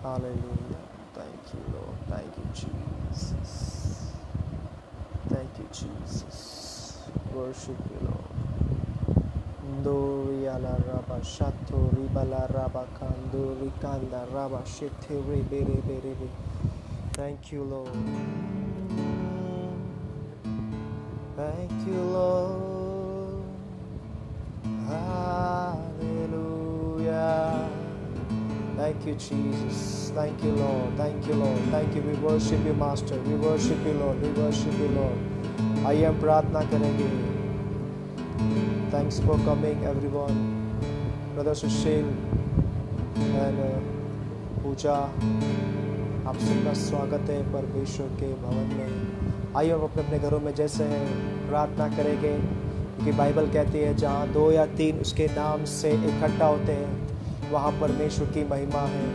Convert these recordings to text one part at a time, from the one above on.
Hallelujah. Thank you, Lord. Thank you, Jesus. Thank you, Jesus. Worship you, Lord. Doria la raba shato riba la raba kando rikanda raba shete rebe rebe rebe. Thank you, Lord. Thank you, Lord. Hallelujah. Thank you, Jesus. Thank you, Lord. Thank you, Lord. Thank you. We worship you, Master. We worship you, Lord. We worship you, Lord. आइए हम प्रार्थना करेंगे. Thanks for coming, everyone. Brother Sushil and पूजा, आप सबका स्वागत है परमेश्वर के भवन में. आइए हम अपने अपने घरों में जैसे हैं प्रार्थना करेंगे, क्योंकि बाइबल कहती है जहाँ 2 या 3 उसके नाम से इकट्ठा होते हैं वहाँ परमेश्वर की महिमा है,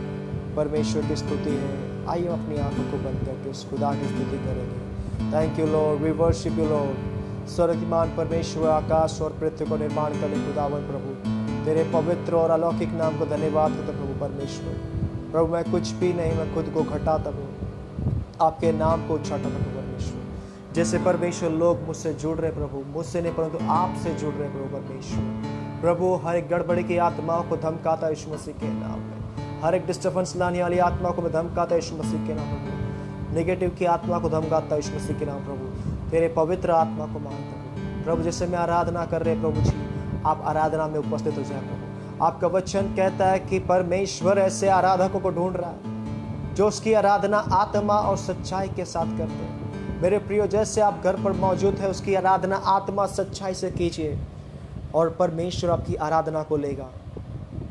परमेश्वर की स्तुति है. आइए हम अपनी आंखों को बंद करके उस खुदा की स्तुति करेंगे. Thank you Lord, we worship you Lord. सर्वशक्तिमान परमेश्वर, आकाश और पृथ्वी को निर्माण करने खुदावन प्रभु, तेरे पवित्र और अलौकिक नाम को धन्यवाद करता प्रभु परमेश्वर. प्रभु मैं कुछ भी नहीं, मैं खुद को घटाता हूँ, आपके नाम को उछाता था प्रभु परमेश्वर. जैसे परमेश्वर लोग मुझसे जुड़ रहे प्रभु, मुझसे नहीं परंतु आपसे जुड़ रहे प्रभु परमेश्वर. प्रभु हर एक गड़बड़ी की आत्माओं को धमकाता यीशु मसीह के नाम में. हर एक डिस्टर्बेंस लाने वाली आत्मा को मैं धमकाता यीशु मसीह के नाम प्रभु. नेगेटिव की आत्मा को धमकाता यीशु मसीह के नाम प्रभु. तेरे पवित्र आत्मा को मानता हूँ प्रभु. जैसे मैं आराधना कर रहे प्रभु जी, आप आराधना में उपस्थित हो जाए प्रभु. आपका वचन कहता है कि परमेश्वर ऐसे आराधकों को ढूंढ रहा है जो उसकी आराधना आत्मा और सच्चाई के साथ करते हैं. मेरे प्रियो, जैसे आप घर पर मौजूद है उसकी आराधना आत्मा सच्चाई से कीजिए और परमेश्वर आपकी आराधना को लेगा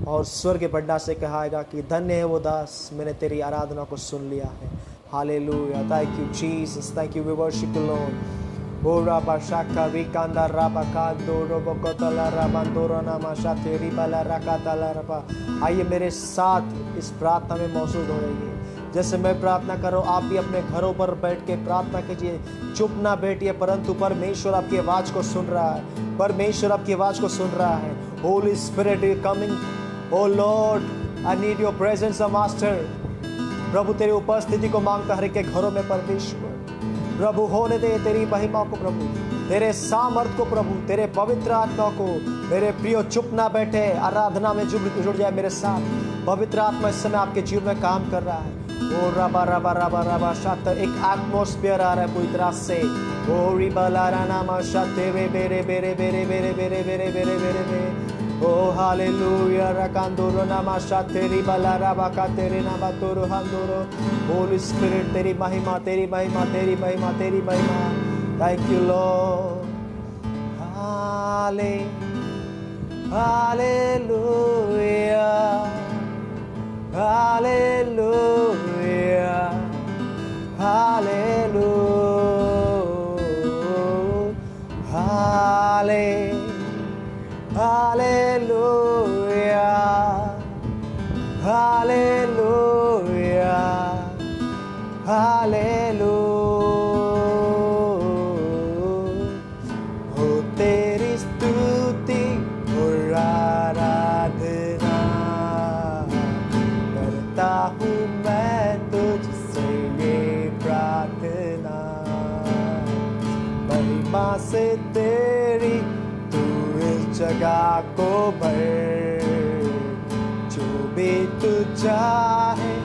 और स्वर्ग के भंडार से कहाएगा कि धन्य है वो दास, मैंने तेरी आराधना को सुन लिया है. Hallelujah. Thank you Jesus. Thank you. We worship you lord. ओ राबा शाका विकांदा राबा कांदो रोबो कोतला राबांदोरा नामा शातेरी बाला राकाताला रबा. आइए मेरे साथ इस प्रार्थना में मौजूद हो रहिए. जैसे मैं प्रार्थना करूँ आप भी अपने घरों पर बैठ के प्रार्थना कीजिए. चुप ना बैठिए, परंतु परमेश्वर आपकी आवाज़ को सुन रहा है. परमेश्वर आपकी आवाज़ को सुन रहा है. Holy spirit is coming. O lord, I need your presence master. प्रभु तेरी उपस्थिति को मांगता हर एक के घरों में परमेश्वर. प्रभु होने दे तेरी महिमा को प्रभु, तेरे सामर्थ को प्रभु, तेरे पवित्र आत्मा को. मेरे प्रियो चुप ना बैठे, आराधना में जुड़ जाए मेरे साथ. पवित्र आत्मा इस समय आपके जीवन में काम कर रहा है. ओ रबा रबा रबा रबा शात, एक एटमॉस्फेयर आ रहा है पूरी तरह से. ओ रिबलारा नामा शाते रे बेरे बेरे बेरे बेरे बेरे बेरे बेरे बेरे बेरे. ओ हालेलुया. रकांदोरो नामा शाते रिबलारा बाका तेरे नामा तोरो हांदोरो. होली स्पिरिट तेरी महिमा, तेरी महिमा, तेरी महिमा, तेरी महिमा. Thank you Lord. हाले hallelujah. Hallelujah, hallelujah, hallelujah, hallelujah, hallelujah. हो तेरी स्तुति और आराधना हूँ मैं तुझसे ये प्रार्थना. महिमा से तेरी तू इस जगह को भर. जो भी तू चाहे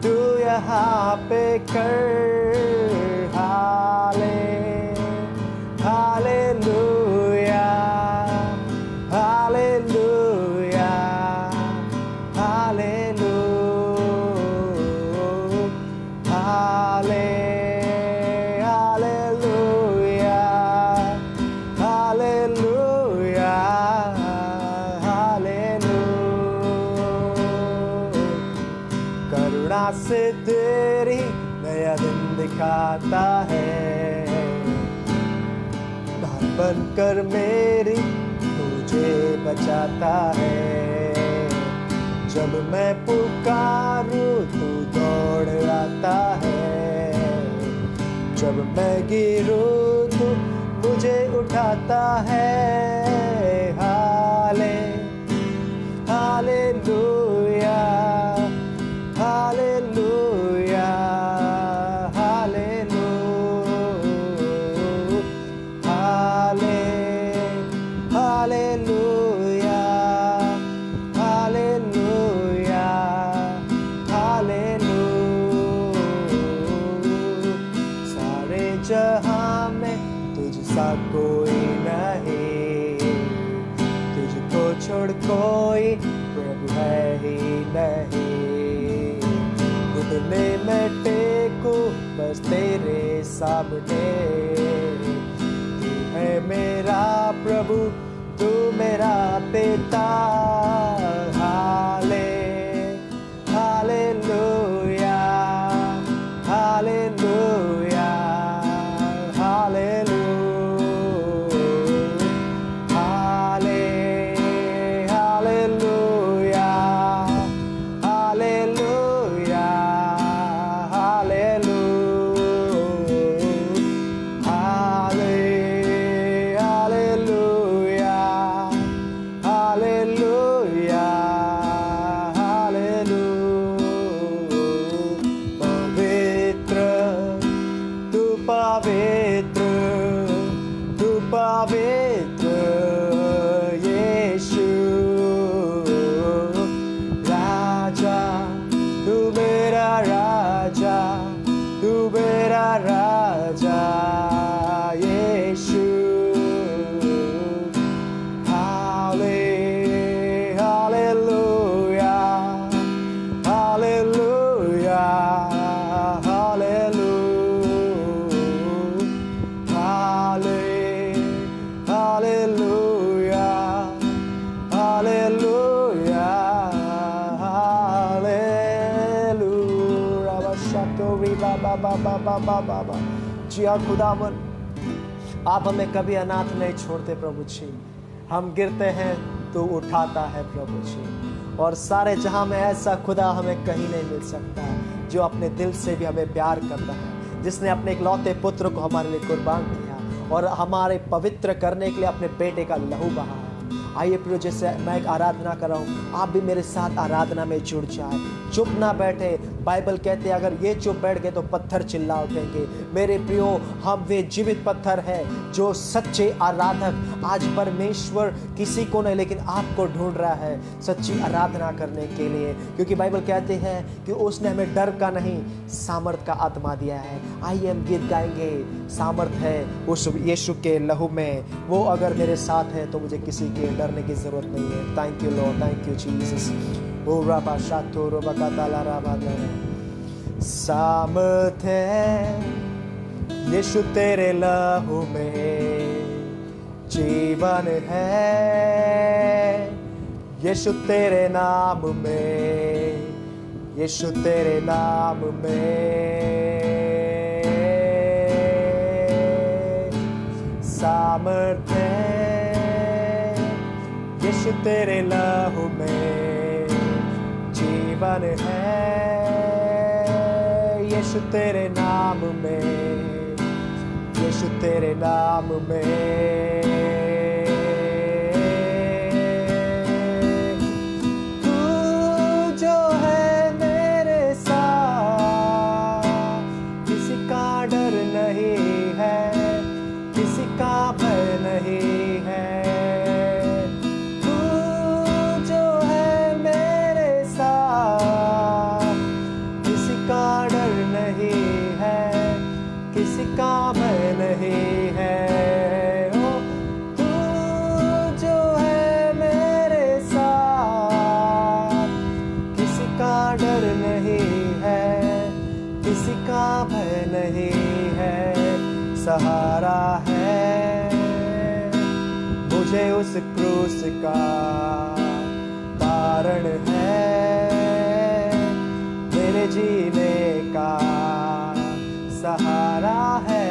तू यहाँ पे कर. हालेलुया, हालेलुया, से तेरी नया दिन दिखाता है. धार बनकर मेरी मुझे बचाता है. जब मैं पुकारूं तू दौड़ आता है. जब मैं गिरूं तू मुझे उठाता है. Hallelujah, hallelujah. जैसा कोई नहीं, तुझको छोड़ कोई प्रभु है ही नहीं। घुटने में टेको बस तेरे सामने, तू है मेरा प्रभु, तू मेरा पिता। Hallelujah, hallelujah, hallelujah, hallelujah, hallelujah, hallelujah, पवित्र, तू पवित्र यीशु राजा, तू मेरा राजा, तू मेरा राजा यीशु। हालेलुया, हालेलुया, बाबा जी हाँ खुदावन, आप हमें कभी अनाथ नहीं छोड़ते प्रभु जी। हम गिरते हैं तो उठाता है प्रभु जी, और सारे जहां में ऐसा खुदा हमें कहीं नहीं मिल सकता जो अपने दिल से भी हमें प्यार करता है, जिसने अपने इकलौते पुत्र को हमारे लिए कुर्बान किया और हमारे पवित्र करने के लिए अपने बेटे का लहू बहाया। आइए प्रियो, जैसे मैं एक आराधना कर रहा हूँ, आप भी मेरे साथ आराधना में जुड़ जाए, चुप ना बैठे। बाइबल कहते हैं अगर ये चुप बैठ गए तो पत्थर चिल्ला उठेंगे। मेरे प्रियो, हम वे जीवित पत्थर हैं जो सच्चे आराधक, आज परमेश्वर किसी को नहीं लेकिन आपको ढूंढ रहा है सच्ची आराधना करने के लिए, क्योंकि बाइबल कहते हैं कि उसने हमें डर का नहीं सामर्थ का आत्मा दिया है। आइए हम गीत गाएंगे, सामर्थ है उस यीशु के लहू में, वो अगर मेरे साथ है तो मुझे किसी के डरने की जरूरत नहीं है। Thank you lord, thank you Jesus. ओ राबा शातो रोबा काताला राबा सामर्थ है यीशु तेरे लहू में, जीवन है यीशु तेरे नाम में, यीशु तेरे नाम में सामर्थ है यीशु तेरे लहू में, जीवन है यीशु तेरे नाम में, यीशु तेरे नाम में। तू जो है मेरे साथ, किसी का डर नहीं है, किसी का भय नहीं है। तू जो है मेरे साथ, किसी का डर नहीं है, किसी का भय नहीं है। ओ तू जो है मेरे साथ, किसी का डर नहीं है, किसी का भय नहीं है। सहारा है मुझे उस क्रूस का, कारण है मेरे जीने का, सहारा है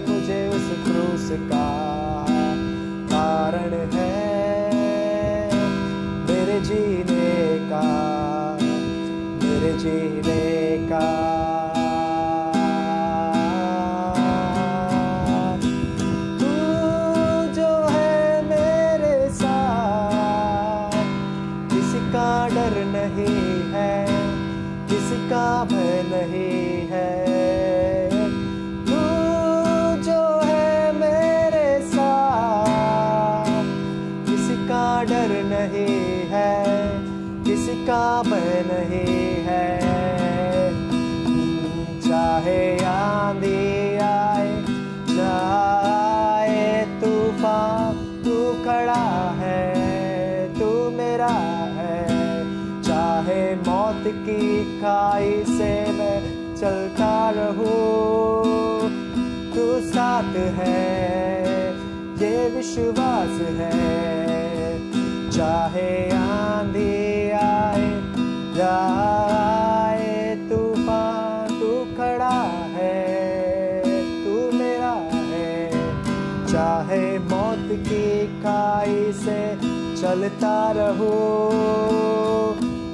मुझे उस क्रूस का, कारण है मेरे जीने का, मेरे जीने का। तू जो है मेरे साथ, किसी का डर नहीं है, किसी का भय नहीं है। तू जो है मेरे साथ, किसी का डर नहीं है, किसी का भय नहीं है। चाहे आंधी आए, मौत की खाई से मैं चलता रहूं, तू साथ है ये विश्वास है। चाहे आंधी आए या आए तूफान, तू खड़ा है, तू मेरा है। चाहे मौत की खाई से चलता रहूं,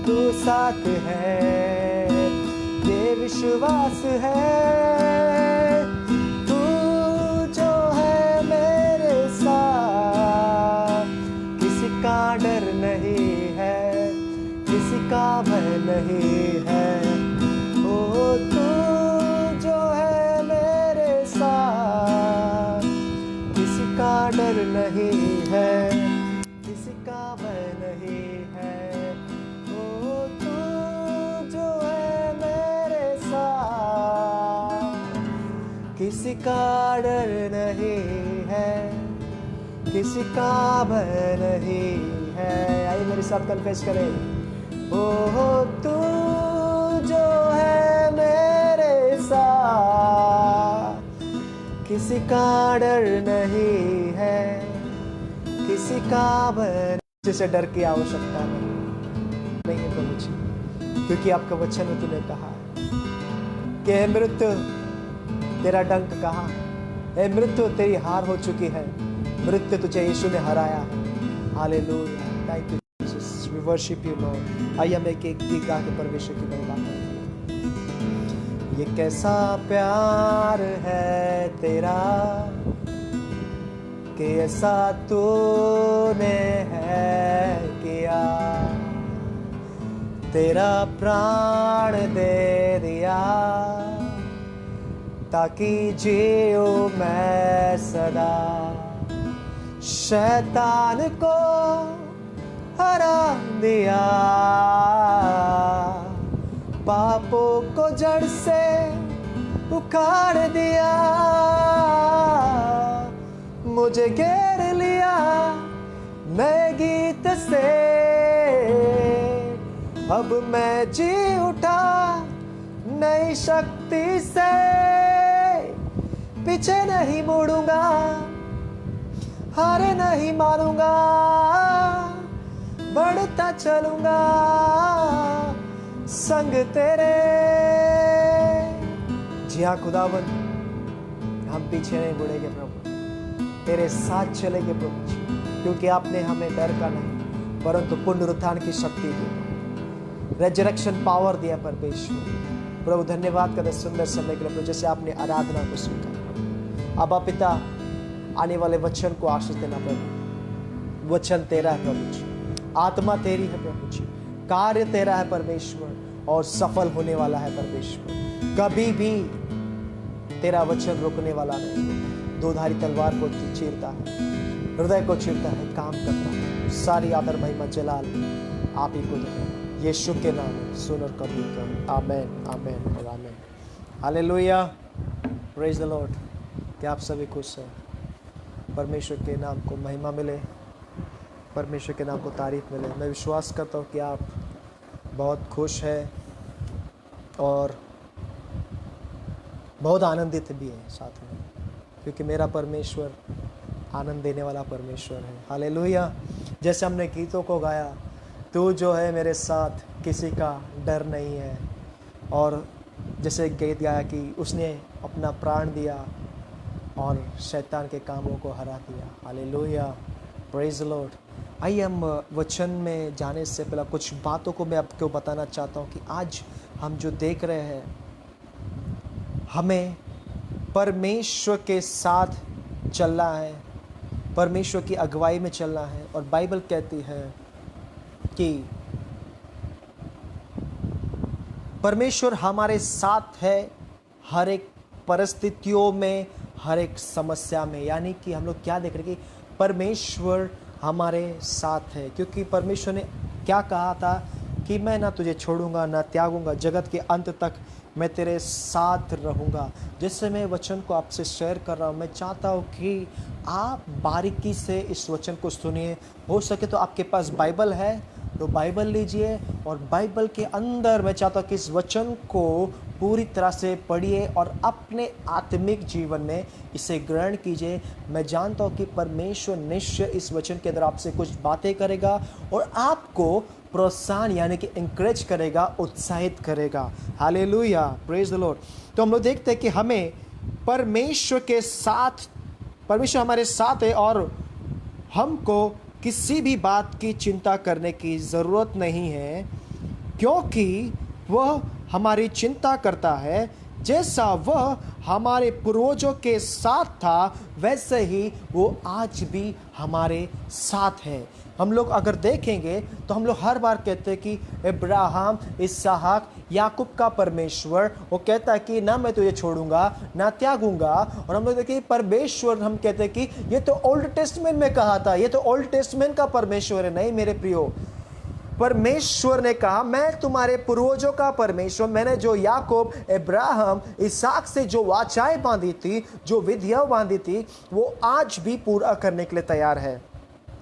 तू साथ है ये विश्वास है। तू जो है मेरे साथ, किसी का डर नहीं है, किसी का भय नहीं है। ओ तू जो है मेरे साथ, किसी का डर नहीं है, किसी का भय नहीं है। ओ तू जो है मेरे साथ, किसी का डर नहीं है, किसी का भय नहीं है। आइए मेरे साथ कन्फेस करें। ओ तू जो है मेरे साथ, किसी का डर नहीं है, किसी का भय। जिसे डर की आवश्यकता नहीं है प्रभु जी, क्योंकि आपका वचन में तूने कहा कि हे मृत्यु तेरा डंक कहाँ, हे मृत्यु तेरी हार हो चुकी है, मृत्यु तुझे यीशु ने हराया है। Hallelujah, thank you Jesus, we worship you Lord. आइए हम एक गीत गा के परमेश्वर की महिमा करते हैं। ये कैसा प्यार है तेरा कि ऐसा तूने है किया, तेरा प्राण दे दिया ताकि जियो मैं सदा। शैतान को हरा दिया, पापों को जड़ से उखाड़ दिया, मुझे घेर लिया नए गीत से। अब मैं जी उठा नई शक्ति से, पीछे नहीं मुड़ूंगा, हार नहीं मारूंगा, बढ़ता चलूंगा संग तेरे। जी हाँ खुदावन, हम पीछे नहीं मुड़ेंगे प्रभु, तेरे साथ चलेंगे प्रभु जी, क्योंकि आपने हमें डर का नहीं परंतु पुनरुत्थान की शक्ति दी, रेजरेक्शन पावर दिया परमेश्वर। प्रभु धन्यवाद करते सुंदर समय के लिए प्रभु, जैसे आपने आराधना को स्वीकार। अब पिता आने वाले वचन को आशीष देना प्रभु, वचन तेरा है प्रभु जी, आत्मा तेरी है प्रभु जी, कार्य तेरा है परमेश्वर और सफल होने वाला है परमेश्वर। कभी भी तेरा वचन रुकने वाला नहीं, दोधारी तलवार को चीरता है, हृदय को चीरता है, काम करता है। सारी आदर महिमा जलाल आप ही को दे, यीशु के नाम में सुन और कबूल कर। आमेन, आमेन और amen. Hallelujah, praise the lord. क्या आप सभी खुश हैं? परमेश्वर के नाम को महिमा मिले, परमेश्वर के नाम को तारीफ मिले। मैं विश्वास करता हूँ कि आप बहुत खुश हैं और बहुत आनंदित भी हैं साथ में, क्योंकि मेरा परमेश्वर आनंद देने वाला परमेश्वर है। हालेलुया। जैसे हमने गीतों को गाया, तू जो है मेरे साथ, किसी का डर नहीं है, और जैसे गीत गाया कि उसने अपना प्राण दिया और शैतान के कामों को हरा दिया। Hallelujah, praise the Lord. आइए हम वचन में जाने से पहले कुछ बातों को मैं आपको बताना चाहता हूँ कि आज हम जो देख रहे हैं, हमें परमेश्वर के साथ चलना है, परमेश्वर की अगुवाई में चलना है। और बाइबल कहती है कि परमेश्वर हमारे साथ है हर एक परिस्थितियों में, हर एक समस्या में। यानी कि हम लोग क्या देख रहे हैं कि परमेश्वर हमारे साथ है, क्योंकि परमेश्वर ने क्या कहा था कि मैं ना तुझे छोड़ूंगा ना त्यागूंगा, जगत के अंत तक मैं तेरे साथ रहूँगा। जिससे मैं वचन को आपसे शेयर कर रहा हूँ, मैं चाहता हूँ कि आप बारीकी से इस वचन को सुनिए। हो सके तो आपके पास बाइबल है तो बाइबल लीजिए और बाइबल के अंदर मैं चाहता हूँ कि इस वचन को पूरी तरह से पढ़िए और अपने आत्मिक जीवन में इसे ग्रहण कीजिए। मैं जानता हूँ कि परमेश्वर निश्चय इस वचन के अंदर आपसे कुछ बातें करेगा और आपको प्रोत्साहन यानी कि इंकरेज करेगा, उत्साहित करेगा। Hallelujah, praise the Lord. तो हम लोग देखते हैं कि हमें परमेश्वर के साथ, परमेश्वर हमारे साथ है और हमको किसी भी बात की चिंता करने की ज़रूरत नहीं है, क्योंकि वह हमारी चिंता करता है। जैसा वह हमारे पूर्वजों के साथ था वैसे ही वो आज भी हमारे साथ है। हम लोग अगर देखेंगे तो हम लोग हर बार कहते हैं कि अब्राहम, इसहाक, याकूब का परमेश्वर, वो कहता है कि ना मैं तुझे छोड़ूंगा ना त्यागूंगा। और हम लोग देखिए परमेश्वर, हम कहते हैं कि ये तो ओल्ड टेस्टमेंट में कहा था, ये तो ओल्ड टेस्टमेंट का परमेश्वर है। नहीं मेरे प्रियो, परमेश्वर ने कहा मैं तुम्हारे पूर्वजों का परमेश्वर, मैंने जो याकूब, अब्राहम, इसहाक से जो वाचाएं बांधी थी, जो विधियां बांधी थी, वो आज भी पूरा करने के लिए तैयार है।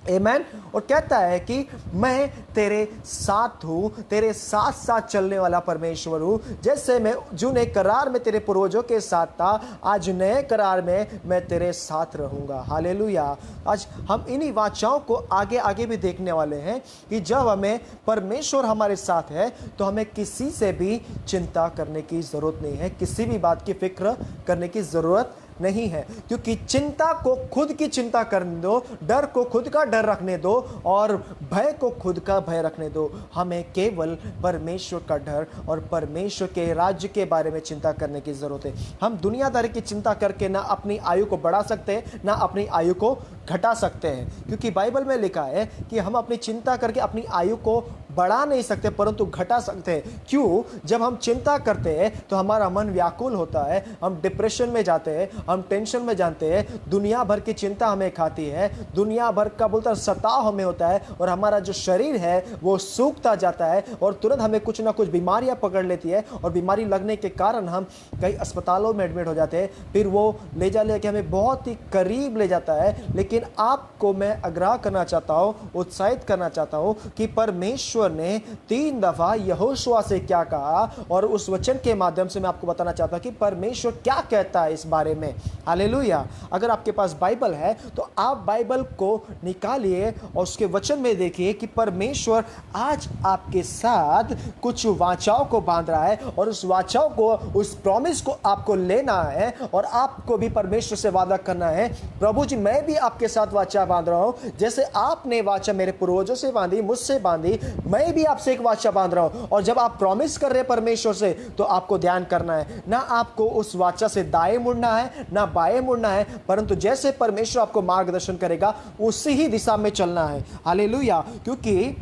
आमेन। और कहता है कि मैं तेरे साथ हूं, तेरे साथ साथ चलने वाला परमेश्वर हूं। जैसे मैं जो नए करार में तेरे पूर्वजों के साथ था, आज नए करार में मैं तेरे साथ रहूंगा। हालेलुया। आज हम इन्हीं वाचाओं को आगे आगे भी देखने वाले हैं कि जब हमें परमेश्वर हमारे साथ है तो हमें किसी से भी चिंता करने की जरूरत नहीं है, किसी भी बात की फिक्र करने की जरूरत नहीं है, क्योंकि चिंता को खुद की चिंता करने दो, डर को खुद का डर रखने दो और भय को खुद का भय रखने दो। हमें केवल परमेश्वर का डर और परमेश्वर के राज्य के बारे में चिंता करने की जरूरत है। हम दुनियादारी की चिंता करके ना अपनी आयु को बढ़ा सकते हैं ना अपनी आयु को घटा सकते हैं, क्योंकि बाइबल में लिखा है कि हम अपनी चिंता करके अपनी आयु को बढ़ा नहीं सकते परंतु घटा सकते हैं। क्यों? जब हम चिंता करते हैं तो हमारा मन व्याकुल होता है, हम डिप्रेशन में जाते हैं, हम टेंशन में जाते हैं, दुनिया भर की चिंता हमें खाती है, दुनिया भर का बोलता सताव हमें होता है और हमारा जो शरीर है वो सूखता जाता है और तुरंत हमें कुछ ना कुछ बीमारियां पकड़ लेती है और बीमारी लगने के कारण हम कई अस्पतालों में एडमिट हो जाते हैं। फिर वो ले के हमें बहुत ही करीब ले जाता है। लेकिन आपको मैं आग्रह करना चाहता हूं, उत्साहित करना चाहता हूं कि परमेश्वर ने 3 दफा यहोशुआ से क्या कहा और उस वचन के माध्यम से मैं आपको बताना चाहता हूं कि परमेश्वर क्या कहता है इस बारे में। हालेलुया। अगर आपके पास बाइबल है तो आप बाइबल को निकालिए और उसके वचन में देखिए कि परमेश्वर आज आपके साथ कुछ वाचाओं को बांध रहा है और उस वाचाओं को, उस प्रॉमिस को आपको लेना है और आपको भी परमेश्वर से वादा करना है, प्रभु जी मैं भी आपके साथ वाचा बांध रहा हूं, जैसे आपने वाचा मेरे पूर्वजों से बांधी, मुझसे बांधी, मैं भी आपसे एक वाचा बांध रहा हूं। और जब आप प्रॉमिस कर रहे हैं परमेश्वर से तो आपको ध्यान करना है, ना आपको उस वाचा से दाएं मुड़ना है ना बाएं मुड़ना है, परंतु जैसे परमेश्वर आपको मार्गदर्शन करेगा उसी ही दिशा में चलना है। हालेलुया। क्योंकि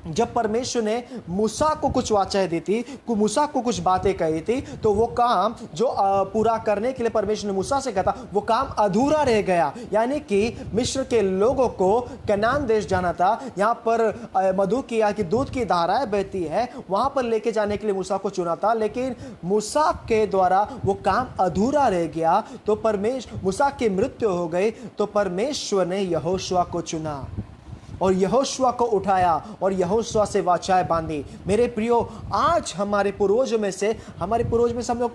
जब परमेश्वर ने मूसा को कुछ वाचाएं दी थी, मूसा को कुछ बातें कही थी, तो वो काम जो पूरा करने के लिए परमेश्वर ने मूसा से कहा था वो काम अधूरा रह गया। यानी कि मिस्र के लोगों को कनान देश जाना था, यहाँ पर मधु की या कि दूध की धाराएं बहती है, वहां पर लेके जाने के लिए मूसा को चुना था, लेकिन मूसा के द्वारा वो काम अधूरा रह गया। तो मूसा की मृत्यु हो गई तो परमेश्वर ने यहोशुआ को चुना और यहोशुआ को उठाया और यहोशुआ से वाचाएं बांधी। मेरे प्रियो, आज हमारे पूर्वजों में से हम लोग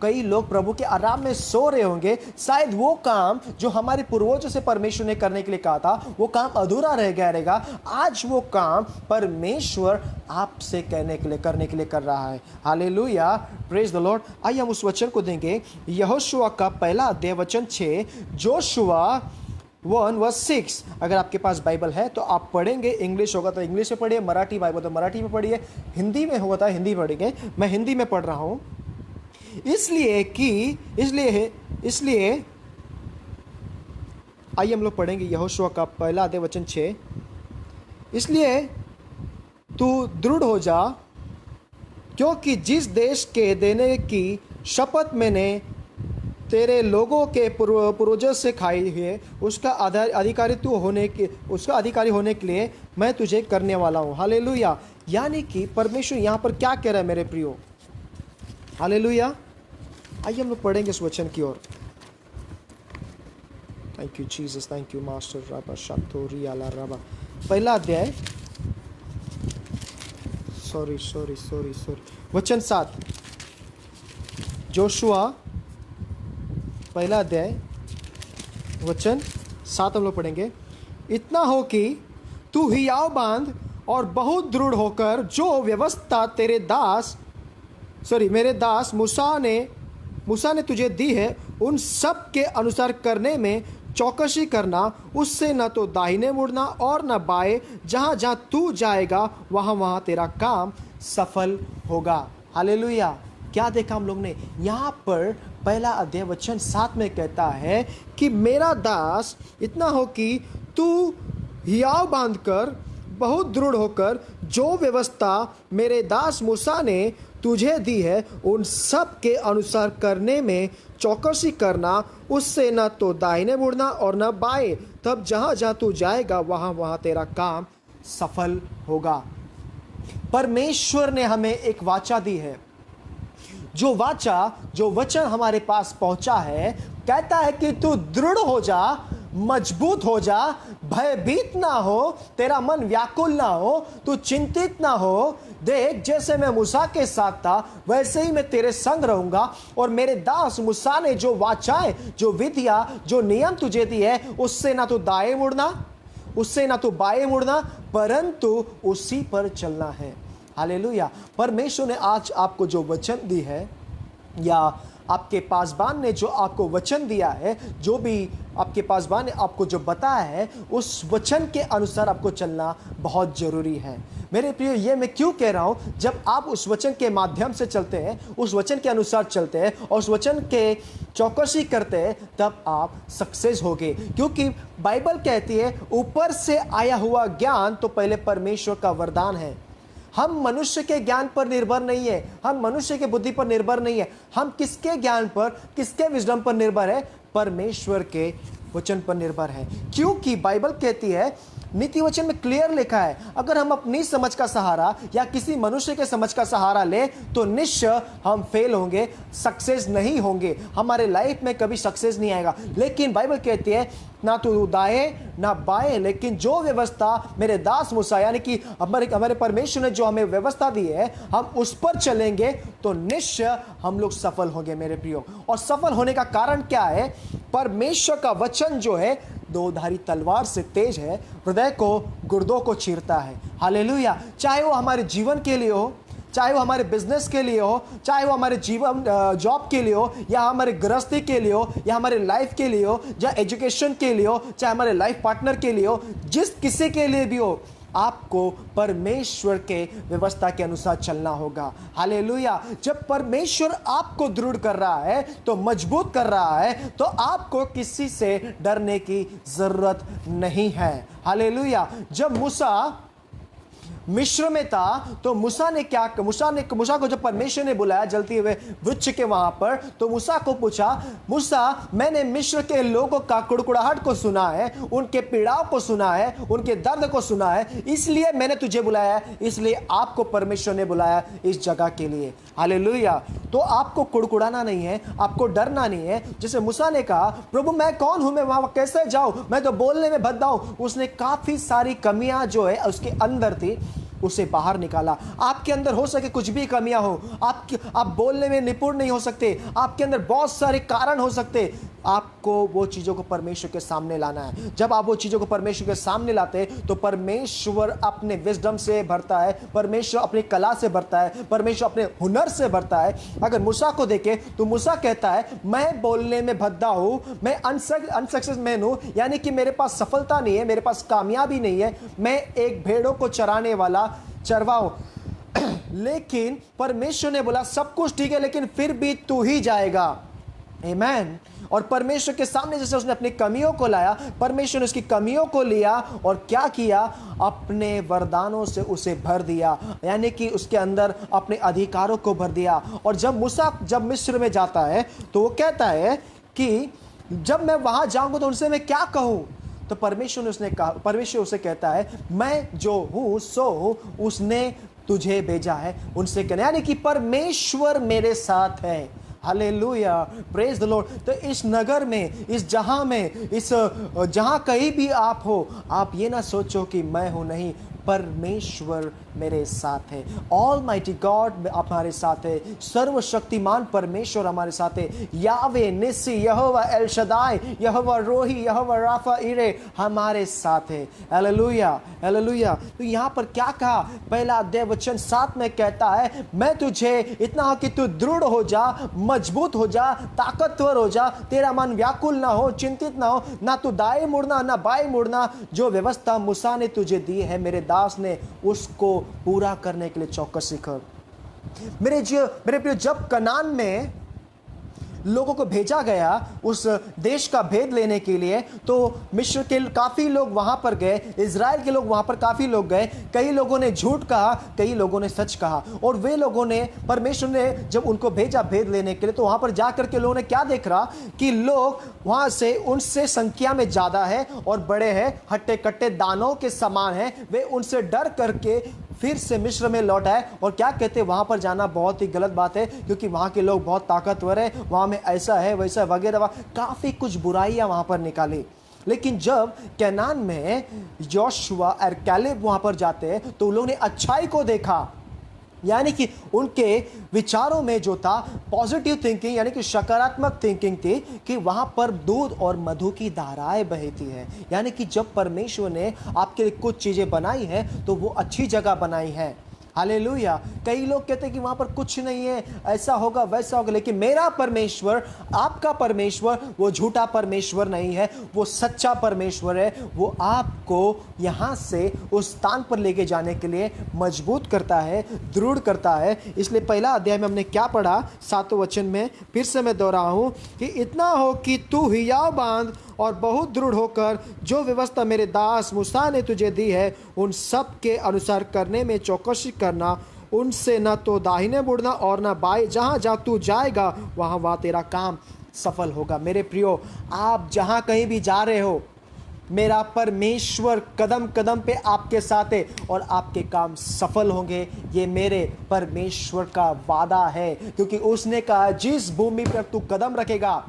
कई लोग प्रभु के आराम में सो रहे होंगे। शायद वो काम जो हमारे पूर्वजों से परमेश्वर ने करने के लिए कहा था वो काम अधूरा रह गया रहेगा। आज वो काम परमेश्वर आपसे करने के लिए कर रहा है। Hallelujah, praise the Lord. आइए हम उस वचन को देंगे, यहोशुआ का पहला अध्याय वचन 6, जोशुआ 1:6। अगर आपके पास बाइबल है तो आप पढ़ेंगे, इंग्लिश होगा तो इंग्लिश में पढ़िए, मराठी बाइबल तो मराठी में पढ़िए, हिंदी में होगा तो हिंदी पढ़ेंगे। मैं हिंदी में पढ़ रहा हूं इसलिए आइए हम लोग पढ़ेंगे यहोशुआ का पहला अध्याय वचन 6। इसलिए तू दृढ़ हो जा, क्योंकि जिस देश के देने की शपथ मैंने तेरे लोगों के पूर्वजों से खाई है उसका अधिकारी होने के लिए मैं तुझे करने वाला हूँ। हालेलुया। यानी कि परमेश्वर यहाँ पर क्या कह रहा है मेरे प्रियो? हालेलुया। आइए हम लोग पढ़ेंगे इस वचन की ओर। Thank you Jesus, thank you master. राबा शाक्तोरी आला राबा, पहला अध्याय सॉरी। वचन 7, जोशुआ पहला अध्याय वचन 7 हम लोग पढ़ेंगे। इतना हो कि तू हियाव बांध और बहुत दृढ़ होकर जो व्यवस्था मेरे दास मूसा ने तुझे दी है उन सब के अनुसार करने में चौकसी करना, उससे न तो दाहिने मुड़ना और न बाएं, जहाँ जहाँ तू जाएगा वहाँ वहाँ तेरा काम सफल होगा। हालेलुया। क्या देखा हम लोग ने यहाँ पर? पहला अध्याय वचन 7 में कहता है कि मेरा दास इतना हो कि तू हियाव बांधकर बहुत दृढ़ होकर जो व्यवस्था मेरे दास मूसा ने तुझे दी है उन सब के अनुसार करने में चौकसी करना, उससे न तो दाहिने मुड़ना और न बाएं, तब जहाँ जहाँ तू जाएगा वहाँ वहाँ तेरा काम सफल होगा। परमेश्वर ने हमें एक वाचा दी है। जो वचन हमारे पास पहुंचा है, कहता है कि तू दृढ़ हो जा, मजबूत हो जा, भयभीत ना हो, तेरा मन व्याकुल ना हो, तू चिंतित ना हो। देख, जैसे मैं मूसा के साथ था वैसे ही मैं तेरे संग रहूंगा। और मेरे दास मूसा ने जो वाचाएं, जो विधियां, जो नियम तुझे दी है, उससे ना तो दाएं मुड़ना, उससे ना तो बाएं मुड़ना, परंतु उसी पर चलना है। हालेलुया। परमेश्वर ने आज आपको जो वचन दी है, या आपके पासबान ने जो आपको वचन दिया है, जो भी आपके पासबान ने आपको जो बताया है, उस वचन के अनुसार आपको चलना बहुत जरूरी है। मेरे प्रिय, ये मैं क्यों कह रहा हूँ? जब आप उस वचन के माध्यम से चलते हैं, उस वचन के अनुसार चलते हैं और उस वचन के चौकसी करते हैं, तब आप सक्सेस होगे। क्योंकि बाइबल कहती है ऊपर से आया हुआ ज्ञान तो पहले परमेश्वर का वरदान है। हम मनुष्य के ज्ञान पर निर्भर नहीं है, हम मनुष्य के बुद्धि पर निर्भर नहीं है। हम किसके ज्ञान पर, किसके विजडम पर निर्भर है? परमेश्वर के वचन पर निर्भर है। क्योंकि बाइबल कहती है, नीति वचन में क्लियर लिखा है, अगर हम अपनी समझ का सहारा या किसी मनुष्य के समझ का सहारा ले तो निश्चय हम फेल होंगे, सक्सेस नहीं होंगे, हमारे लाइफ में कभी सक्सेस नहीं आएगा। लेकिन बाइबल कहती है ना तो दाएं ना बाएं, लेकिन जो व्यवस्था मेरे दास मूसा, यानी कि हमारे परमेश्वर ने जो हमें व्यवस्था दी है, हम उस पर चलेंगे तो निश्चय हम लोग सफल होंगे मेरे प्रियो। और सफल होने का कारण क्या है? परमेश्वर का वचन जो है दोधारी तलवार से तेज है, हृदय को, गुर्दों को चीरता है। हालेलुया। चाहे वो हमारे जीवन के लिए हो, चाहे वो हमारे बिजनेस के लिए हो, चाहे वो हमारे जीवन जॉब के लिए हो, या हमारे गृहस्थी के लिए हो, या हमारे लाइफ के लिए हो, या एजुकेशन के लिए हो, चाहे हमारे लाइफ पार्टनर के लिए हो, जिस किसी के लिए भी हो, आपको परमेश्वर के व्यवस्था के अनुसार चलना होगा। हालेलुया। जब परमेश्वर आपको दृढ़ कर रहा है, तो मजबूत कर रहा है, तो आपको किसी से डरने की जरूरत नहीं है। हालेलुया। जब मूसा मिस्र में था तो मूसा को जब परमेश्वर ने बुलाया जलते हुए वृक्ष के वहां पर, तो मूसा को पूछा, मूसा, मैंने मिस्र के लोगों का कुड़कुड़ाहट को सुना है, उनके पीड़ाओं को सुना है, उनके दर्द को सुना है, इसलिए मैंने तुझे बुलाया, इसलिए आपको परमेश्वर ने बुलाया इस जगह के लिए। हालेलुया। तो आपको कुड़कुड़ाना नहीं है, आपको डरना नहीं है। जैसे मूसा ने कहा, प्रभु मैं कौन हूं, मैं वहां कैसे जाऊं, मैं तो बोलने में भद्दा हूं। उसने काफी सारी कमियां जो है उसके अंदर थी, उसे बाहर निकाला। आपके अंदर हो सके कुछ भी कमियां हो, आप बोलने में निपुण नहीं हो सकते, आपके अंदर बहुत सारे कारण हो सकते, आपको वो चीजों को परमेश्वर के सामने लाना है। जब आप वो चीजों को परमेश्वर के सामने लाते हैं तो परमेश्वर अपने विजडम से भरता है, परमेश्वर अपनी कला से भरता है, परमेश्वर अपने हुनर से भरता है। अगर मूसा को देखे तो मूसा कहता है, मैं बोलने में भद्दा हूं, मैं अनसक्सेस मैन हूं, यानी कि मेरे पास सफलता नहीं है, मेरे पास कामयाबी नहीं है, मैं एक भेड़ों को चराने वाला चरवाओ। लेकिन परमेश्वर ने बोला सब कुछ ठीक है, लेकिन फिर भी तू ही जाएगा। आमीन। और परमेश्वर के सामने जैसे उसने अपनी कमियों को लाया, परमेश्वर ने उसकी कमियों को लिया और क्या किया? अपने वरदानों से उसे भर दिया, यानी कि उसके अंदर अपने अधिकारों को भर दिया। और जब मूसा जब मिस्र में जाता है तो वो कहता है कि जब मैं वहां जाऊंगा तो उनसे मैं क्या कहूं? तो परमेश्वर उसे कहता है, मैं जो हूं सो हूं, उसने तुझे भेजा है उनसे कहना, यानी कि परमेश्वर मेरे साथ है। Hallelujah, praise the Lord. तो इस नगर में, इस जहां में, इस जहां कहीं भी आप हो, आप ये ना सोचो कि मैं हूं, नहीं, परमेश्वर मेरे साथ है। ऑलमाइटी गॉड हमारे साथ है, सर्वशक्तिमान परमेश्वर हमारे साथ है। यावे निसी, यहोवा एल शदाई, यहोवा रोही, यहोवा राफा इरे हमारे साथ है। Hallelujah, hallelujah. तो यहाँ पर क्या कहा? पहला अध्याय वचन 7 में कहता है, मैं तुझे इतना हो कि तू दृढ़ हो जा, मजबूत हो जा, ताकतवर हो जा, तेरा मन व्याकुल ना हो, चिंतित ना हो, ना तू दाएं मुड़ना ना बाएं मुड़ना। जो व्यवस्था मूसा ने तुझे दी है, मेरे दास ने उसको पूरा करने के लिए चौकसी कर। मेरे प्रिय, जब कनान में लोगों को भेजा गया उस देश का भेद लेने के लिए, तो मिस्र के काफी लोग वहां पर गए, इजराइल के लोग वहां पर काफी लोग गए। कई लोगों ने झूठ कहा, कई लोगों ने सच कहा। और वे लोगों ने, परमेश्वर ने जब उनको भेजा भेद लेने के लिए, तो वहां पर जाकर के लोगों ने क्या देख रहा कि लोग वहां से उनसे संख्या में ज्यादा है और बड़े हैं, हट्टे कट्टे दानों के समान है। वे उनसे डर करके फिर से मिस्र में लौट आए और क्या कहते, वहां पर जाना बहुत ही गलत बात है, क्योंकि वहां के लोग बहुत ताकतवर है, वहां में ऐसा है वैसा वगैरह, काफी कुछ बुराइयां वहां पर निकाली। लेकिन जब कनान में योशुआ और कैलेब वहां पर जाते हैं, तो उन लोगों ने अच्छाई को देखा, यानी कि उनके विचारों में जो था पॉजिटिव थिंकिंग, यानी कि सकारात्मक थिंकिंग थी कि वहां पर दूध और मधु की धाराएं बहती है। यानी कि जब परमेश्वर ने आपके लिए कुछ चीजें बनाई है, तो वो अच्छी जगह बनाई है। हालेलुया। कई लोग कहते हैं कि वहां पर कुछ नहीं है, ऐसा होगा वैसा होगा, लेकिन मेरा परमेश्वर, आपका परमेश्वर, वो झूठा परमेश्वर नहीं है, वो सच्चा परमेश्वर है। वो आपको यहां से उस स्थान पर लेके जाने के लिए मजबूत करता है, दृढ़ करता है। इसलिए पहला अध्याय में हमने क्या पढ़ा, 7वें वचन में, फिर से मैं दोहराऊं कि इतना हो कि तू हियाव बांध और बहुत दृढ़ होकर जो व्यवस्था मेरे दास मूसा ने तुझे दी है, उन सब के अनुसार करने में चौकसी करना। उनसे न तो दाहिने मुड़ना और न बाएं, जहाँ जहाँ तू जाएगा वहाँ तेरा काम सफल होगा। मेरे प्रियो, आप जहाँ कहीं भी जा रहे हो, मेरा परमेश्वर कदम कदम पे आपके साथ है और आपके काम सफल होंगे। ये मेरे परमेश्वर का वादा है, क्योंकि उसने कहा जिस भूमि पर तू कदम रखेगा,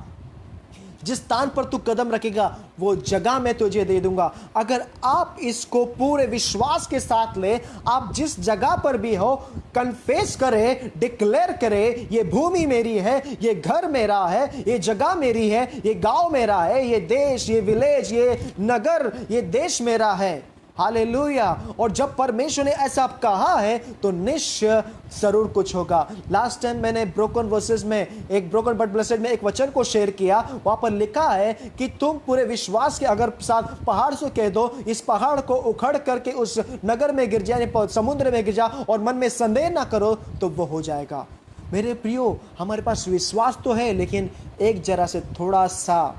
जिस स्थान पर तू कदम रखेगा, वो जगह मैं तुझे दे दूंगा। अगर आप इसको पूरे विश्वास के साथ ले, आप जिस जगह पर भी हो, कन्फेस करे, डिक्लेयर करे, ये भूमि मेरी है, ये घर मेरा है, ये जगह मेरी है, ये गांव मेरा है, ये देश, ये विलेज, ये नगर, ये देश मेरा है। हालेलुया। और जब परमेश्वर ने ऐसा कहा है, तो निश्चय जरूर कुछ होगा। लास्ट टाइम मैंने ब्रोकन वर्सेस में, एक ब्रोकन बट ब्लेसेड में एक वचन को शेयर किया। वहां पर लिखा है कि तुम पूरे विश्वास के अगर साथ पहाड़ से कह दो, इस पहाड़ को उखड़ करके उस नगर में गिर जाए, समुद्र में गिर जा, और मन में संदेह ना करो, तो वो हो जाएगा। मेरे प्रियो, हमारे पास विश्वास तो है, लेकिन एक जरा से थोड़ा सा,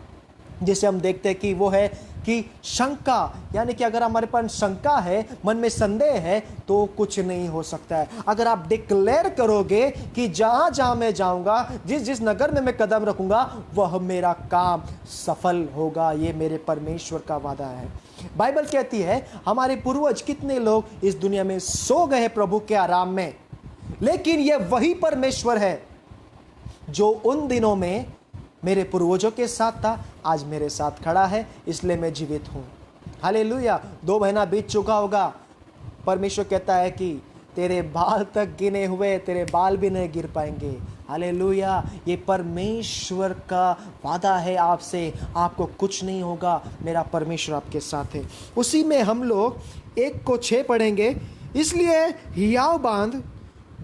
जिसे हम देखते हैं कि वो है कि शंका, यानी कि अगर हमारे पास शंका है, मन में संदेह है, तो कुछ नहीं हो सकता है। अगर आप डिक्लेयर करोगे कि जहां जहां मैं जाऊंगा, जिस जिस नगर में मैं कदम रखूंगा, वह मेरा काम सफल होगा, ये मेरे परमेश्वर का वादा है। बाइबल कहती है हमारे पूर्वज कितने लोग इस दुनिया में सो गए प्रभु के आराम में, लेकिन यह वही परमेश्वर है जो उन दिनों में मेरे पूर्वजों के साथ था, आज मेरे साथ खड़ा है, इसलिए मैं जीवित हूं। हालेलुया। 2 महीना बीत चुका होगा, परमेश्वर कहता है कि तेरे बाल तक गिने हुए, तेरे बाल भी नहीं गिर पाएंगे। हालेलुया। ये परमेश्वर का वादा है आपसे, आपको कुछ नहीं होगा, मेरा परमेश्वर आपके साथ है। उसी में हम लोग 1:6 पढ़ेंगे। इसलिए हियाव बांध,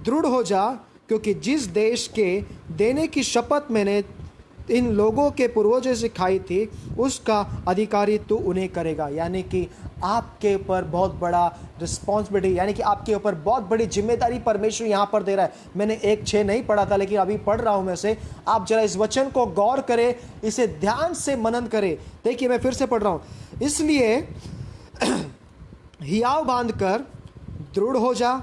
दृढ़ हो जा, क्योंकि जिस देश के देने की शपथ मैंने इन लोगों के पूर्वजों से खाई थी, उसका अधिकारी तू उन्हें करेगा। यानी कि आपके ऊपर बहुत बड़ा रिस्पॉन्सिबिलिटी, यानी कि आपके ऊपर बहुत बड़ी जिम्मेदारी परमेश्वर यहाँ पर दे रहा है। मैंने 1:6 नहीं पढ़ा था, लेकिन अभी पढ़ रहा हूँ मैं से। आप जरा इस वचन को गौर करें, इसे ध्यान से मनन करें। देखिए, मैं फिर से पढ़ रहा हूँ। इसलिए हियाव बांध कर दृढ़ हो जा,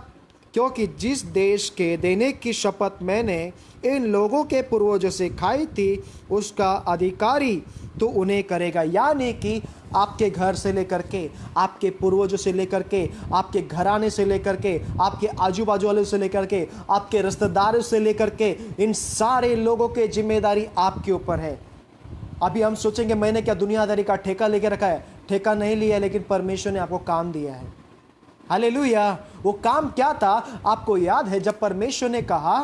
क्योंकि जिस देश के देने की शपथ मैंने इन लोगों के पूर्वजों से खाई थी, उसका अधिकारी तो उन्हें करेगा। यानी कि आपके घर से लेकर के, आपके पूर्वजों से लेकर के, आपके घराने से लेकर के, आपके आजू बाजू वालों से लेकर के, आपके रिश्तेदारों से लेकर के, इन सारे लोगों की जिम्मेदारी आपके ऊपर है। अभी हम सोचेंगे मैंने क्या दुनियादारी का ठेका लेके रखा है। ठेका नहीं लिया, लेकिन परमेश्वर ने आपको काम दिया है। हालेलुया। वो काम क्या था? आपको याद है जब परमेश्वर ने कहा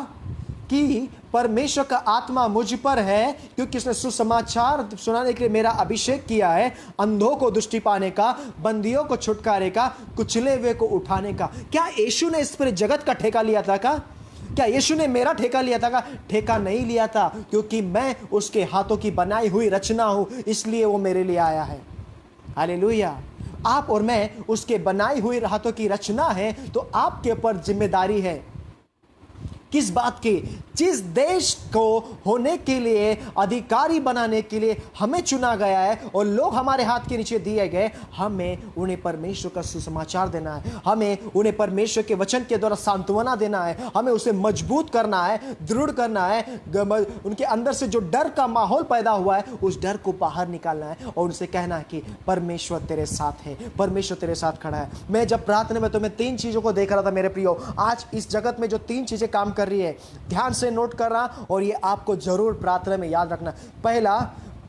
कि परमेश्वर का आत्मा मुझ पर है क्योंकि उसने सुसमाचार सुनाने के लिए मेरा अभिषेक किया है, अंधों को दृष्टि पाने का, बंदियों को छुटकारे का, कुचले हुए को उठाने का। क्या यीशु ने इस पर जगत का ठेका लिया था का? क्या यीशु ने मेरा ठेका लिया था का? ठेका नहीं लिया था, क्योंकि मैं उसके हाथों की बनाई हुई रचना हूं, इसलिए वो मेरे लिए आया है। हालेलुया। आप और मैं उसके बनाई हुई हाथों की रचना है, तो आपके ऊपर जिम्मेदारी है किस बात की? जिस देश को होने के लिए, अधिकारी बनाने के लिए हमें चुना गया है और लोग हमारे हाथ के नीचे दिए गए, हमें उन्हें परमेश्वर का सुसमाचार देना है, हमें उन्हें परमेश्वर के वचन के द्वारा सांत्वना देना है, हमें उसे मजबूत करना है, दृढ़ करना है। उनके अंदर से जो डर का माहौल पैदा हुआ है, उस डर को बाहर निकालना है और उनसे कहना है कि परमेश्वर तेरे साथ है, परमेश्वर तेरे साथ खड़ा है। मैं जब प्रार्थना में तो मैं 3 चीजों को देख रहा था मेरे प्रियो। आज इस जगत में जो 3 चीजें काम कर रही है, ध्यान से नोट कर रहा, और ये आपको जरूर प्रार्थना में याद रखना। पहला,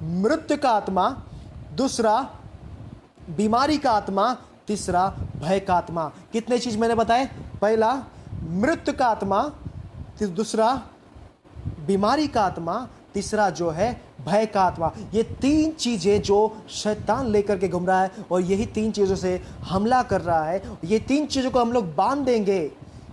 मृत्यु का आत्मा, दूसरा बीमारी का आत्मा, तीसरा भय का आत्मा। कितने चीज मैंने बताए? पहला मृत्यु का आत्मा, दूसरा बीमारी का आत्मा, तीसरा जो है भय का आत्मा। ये 3 चीजें जो शैतान लेकर के घूम रहा है और यही 3 चीजों से हमला कर रहा है। ये 3 चीजों को हम लोग बांध देंगे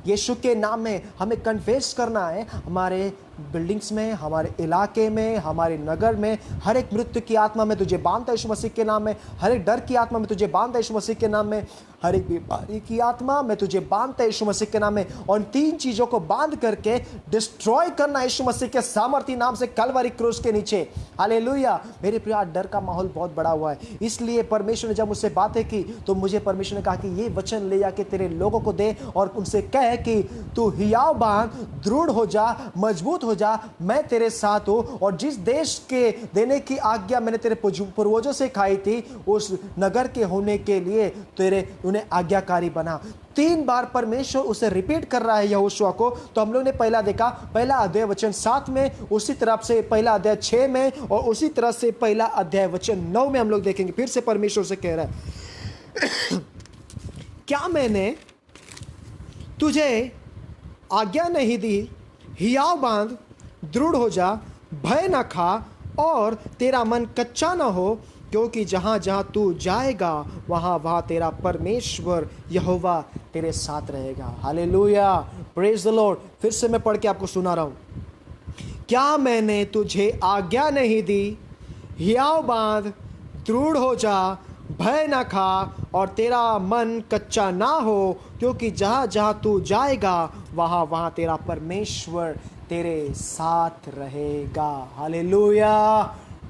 यीशु के नाम में। हमें कन्फेस करना है, हमारे बिल्डिंग्स में, हमारे इलाके में, हमारे नगर में, हर एक मृत्यु की आत्मा में तुझे बांधता यीशु मसीह के नाम में, हर एक डर की आत्मा में तुझे बांधता यीशु मसीह के नाम में, हर एक बीमारी की आत्मा में तुझे बांधता यीशु मसीह के नाम में। और 3 चीजों को बांध करके डिस्ट्रॉय करना यीशु मसीह के सामर्थी नाम से कलवरी क्रूस के नीचे। हालेलुया। मेरे प्रिय, डर का माहौल बहुत बड़ा हुआ है, इसलिए परमेश्वर ने जब मुझसे बातें की तो मुझे परमेश्वर ने कहा कि ये वचन ले जाके तेरे लोगों को दे और उनसे कह कि तू हियाव बांध, दृढ़ हो जा, मजबूत हो जा, मैं तेरे साथ हूं। और जिस देश के देने की आज्ञा मैंने तेरे पूर्वजों से खाई थी, उस नगर के होने के लिए तेरे उन्हें आज्ञाकारी बना। 3 बार परमेश्वर उसे रिपीट कर रहा है यहोशुआ को। तो हम लोग ने पहला देखा, पहला अध्याय वचन 7 में, उसी तरह से पहला अध्याय 6 में, और उसी तरह से पहला अध्याय वचन 9 में हम लोग देखेंगे। फिर से परमेश्वर से कह रहा है क्या मैंने तुझे आज्ञा नहीं दी? हियाव बांध, दृढ़ हो जा, भय न खा और तेरा मन कच्चा न हो, क्योंकि जहां जहां तू जाएगा वहां वहां तेरा परमेश्वर यहोवा तेरे साथ रहेगा। Hallelujah, praise the Lord. फिर से मैं पढ़ के आपको सुना रहा हूं। क्या मैंने तुझे आज्ञा नहीं दी? हियाव बांध, दृढ़ हो जा, भय न खा और तेरा मन कच्चा ना हो, क्योंकि जहां जहां तू जाएगा वहां वहां तेरा परमेश्वर तेरे साथ रहेगा। Hallelujah,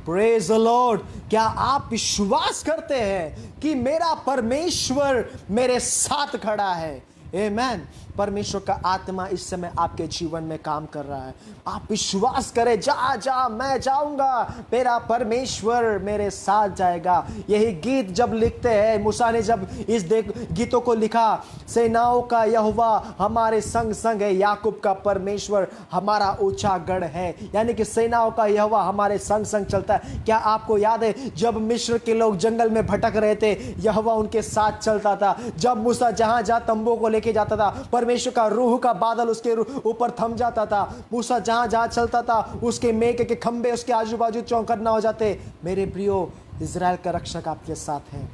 praise the lord. क्या आप विश्वास करते हैं कि मेरा परमेश्वर मेरे साथ खड़ा है? आमेन। परमेश्वर का आत्मा इस समय आपके जीवन में काम कर रहा है। आप विश्वास करें, जा जा मैं जाऊंगा, मेरा परमेश्वर मेरे साथ जाएगा। यही गीत जब लिखते हैं, मूसा ने जब इस गीतों को लिखा, सेनाओं का यहोवा हमारे संग संग है, याकूब का परमेश्वर हमारा ऊंचा गढ़ है। यानी कि सेनाओं का यहोवा हमारे संग संग चलता है। क्या आपको याद है जब मिस्र के लोग जंगल में भटक रहे थे, यहोवा उनके साथ चलता था। जब मूसा जहां जहां तंबू को लेके जाता था, परमेश्वर का रूह का बादल उसके ऊपर थम जाता था। मूसा जहां जहां चलता था, उसके मेघ के खंबे उसके आजू बाजू चौकन्ना हो जाते। मेरे प्रियो, इजराइल का रक्षक आपके साथ है।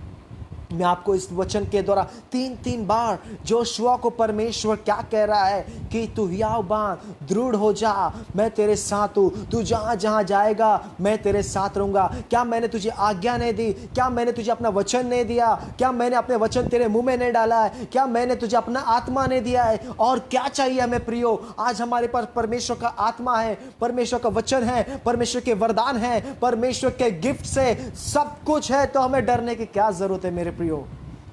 मैं आपको इस वचन के द्वारा 3 बार जोशुआ को परमेश्वर क्या कह रहा है कि तू हियाव बांध, दृढ़ हो जा, मैं तेरे साथ हूं, तू जहां जहां जाएगा मैं तेरे साथ रहूंगा। क्या मैंने तुझे आज्ञा नहीं दी? क्या मैंने तुझे अपना वचन नहीं दिया? क्या मैंने अपने वचन तेरे मुंह में नहीं डाला है? क्या मैंने तुझे अपना आत्मा नहीं दिया है? और क्या चाहिए हमें प्रियो? आज हमारे पास परमेश्वर का आत्मा है, परमेश्वर का वचन है, परमेश्वर के वरदान है, परमेश्वर के गिफ्ट से सब कुछ है। तो हमें डरने की क्या जरूरत है मेरे प्रियो?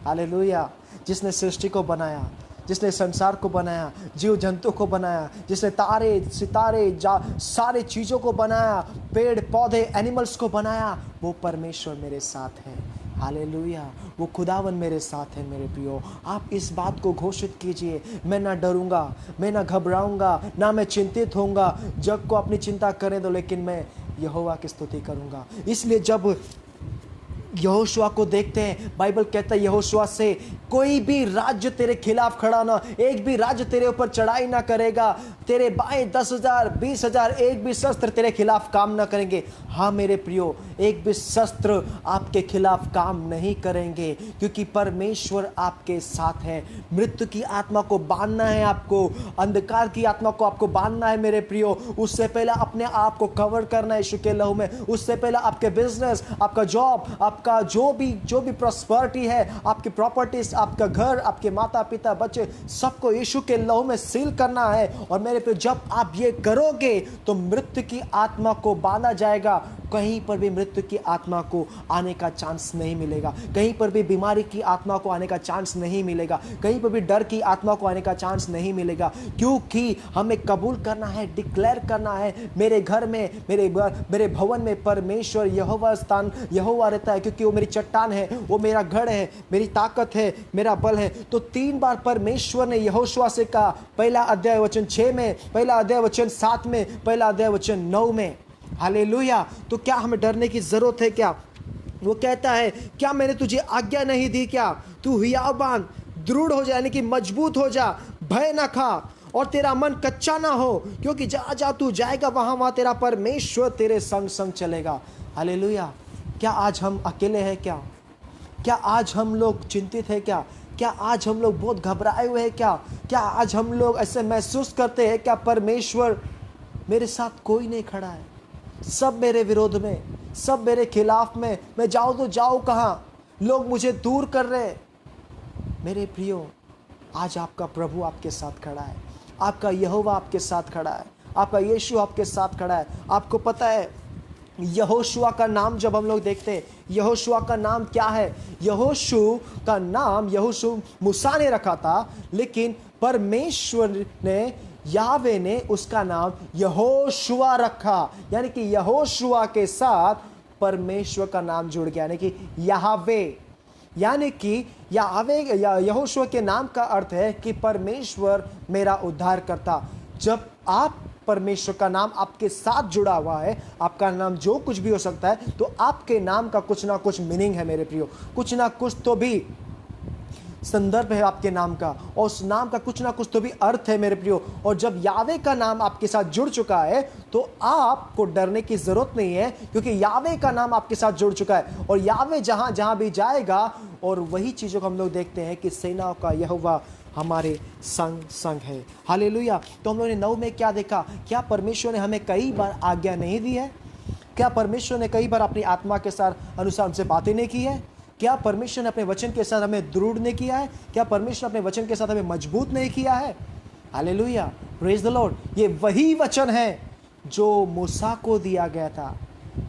हालेलुया। जिसने सृष्टि को बनाया, जिसने संसार को बनाया, जीव जंतु को बनाया, जिसने तारे सितारे सारे चीजों को बनाया, पेड़ पौधे एनिमल्स को बनाया, वो परमेश्वर मेरे साथ है। हालेलुया, वो खुदावन मेरे साथ है। मेरे प्रियो, आप इस बात को घोषित कीजिए, मैं ना डरूंगा, मैं ना घबराऊंगा, ना मैं चिंतित होऊंगा। जग को अपनी चिंता करने दो, लेकिन मैं यहोवा की स्तुति करूंगा। इसलिए जब यहोशुआ को देखते हैं, बाइबल कहता है यहोशुआ से कोई भी राज्य तेरे खिलाफ खड़ा ना, एक भी राज्य तेरे ऊपर चढ़ाई ना करेगा, तेरे बाएं 10,000 20,000 एक भी शस्त्र तेरे खिलाफ काम ना करेंगे। हाँ मेरे प्रियो, एक भी शस्त्र आपके खिलाफ काम नहीं करेंगे, क्योंकि परमेश्वर आपके साथ है। मृत्यु की आत्मा को बांधना है आपको, अंधकार की आत्मा को आपको बांधना है मेरे प्रियो। उससे पहले अपने आप को कवर करना है यीशु के लहू में। उससे पहले आपके बिजनेस, आपका जॉब, आपका जो भी प्रॉस्पेरिटी है, आपकी प्रॉपर्टीज, आपका घर, आपके माता पिता, बच्चे, सबको यीशु के लहू में सील करना है। और मेरे प्रियो, जब आप ये करोगे तो मृत्यु की आत्मा को बांधा जाएगा। कहीं पर भी मृत्यु की आत्मा को आने का चांस नहीं मिलेगा, कहीं पर भी बीमारी की आत्मा को आने का चांस नहीं मिलेगा, कहीं पर भी डर की आत्मा को आने का चांस नहीं मिलेगा, क्योंकि हमें कबूल करना है, डिक्लेयर करना है, मेरे घर में, मेरे भवन में परमेश्वर यहोवा स्थान, यहोवा रहता है, क्योंकि वो मेरी चट्टान है, वो मेरा गढ़ है, मेरी ताकत है, मेरा बल है। तो 3 बार परमेश्वर ने यहोशुआ से कहा, पहला अध्याय वचन 6 में, पहला अध्याय वचन 7 में, पहला अध्याय वचन 9 में। हालेलुया। तो क्या हमें डरने की जरूरत है क्या? वो कहता है, क्या मैंने तुझे आज्ञा नहीं दी क्या? तू हियाव बांध, दृढ़ हो जा, यानी कि मजबूत हो जा, भय ना खा और तेरा मन कच्चा ना हो, क्योंकि जहां जहां तू जाएगा वहां तेरा परमेश्वर तेरे संग संग चलेगा। हालेलुया। क्या आज हम अकेले हैं क्या? क्या आज हम लोग चिंतित हैं क्या? क्या आज हम लोग बहुत घबराए हुए हैं क्या? क्या आज हम लोग ऐसे महसूस करते हैं क्या परमेश्वर मेरे साथ कोई नहीं खड़ा है, सब मेरे विरोध में, सब मेरे खिलाफ में, मैं जाऊं तो जाऊं कहाँ, लोग मुझे दूर कर रहे? मेरे प्रियो, आज आपका प्रभु आपके साथ खड़ा है, आपका यहोवा आपके साथ खड़ा है, आपका यीशु आपके साथ खड़ा है। आपको पता है यहोशुआ का नाम जब हम लोग देखते हैं, यहोशुआ का नाम क्या है? यहोशू का नाम यहोशू मूसा ने रखा था, लेकिन परमेश्वर ने, यावे ने उसका नाम यहोशुआ रखा, यानी कि यहोशुआ के साथ परमेश्वर का नाम जुड़ गया, यानी कि यावे, यानी कि यावे, यहोशुआ के नाम का अर्थ है कि परमेश्वर मेरा उद्धार करता। जब आप परमेश्वर का नाम आपके साथ जुड़ा हुआ है, आपका नाम जो कुछ भी हो सकता है, तो आपके नाम का कुछ ना कुछ मीनिंग है मेरे प्रियो, कुछ ना कुछ तो भी संदर्भ है आपके नाम का, और उस नाम का कुछ ना कुछ तो भी अर्थ है मेरे प्रियो। और जब यावे का नाम आपके साथ जुड़ चुका है तो आपको डरने की जरूरत नहीं है, क्योंकि यावे का नाम आपके साथ जुड़ चुका है। और यावे जहां जहां भी जाएगा, और वही चीजों को हम लोग देखते हैं कि सेनाओं का यहोवा हमारे संग संग है। हालेलुया। तो हम लोगों ने 9 में क्या देखा? क्या परमेश्वर ने हमें कई बार आज्ञा नहीं दी है? क्या परमेश्वर ने कई बार अपनी आत्मा के साथ अनुसार हमसे बातें नहीं की है? क्या परमेश्वर ने अपने वचन के साथ हमें दृढ़ नहीं किया है? क्या परमेश्वर ने अपने वचन के साथ हमें मजबूत नहीं किया है? Hallelujah, praise the Lord. ये वही वचन है जो मूसा को दिया गया था,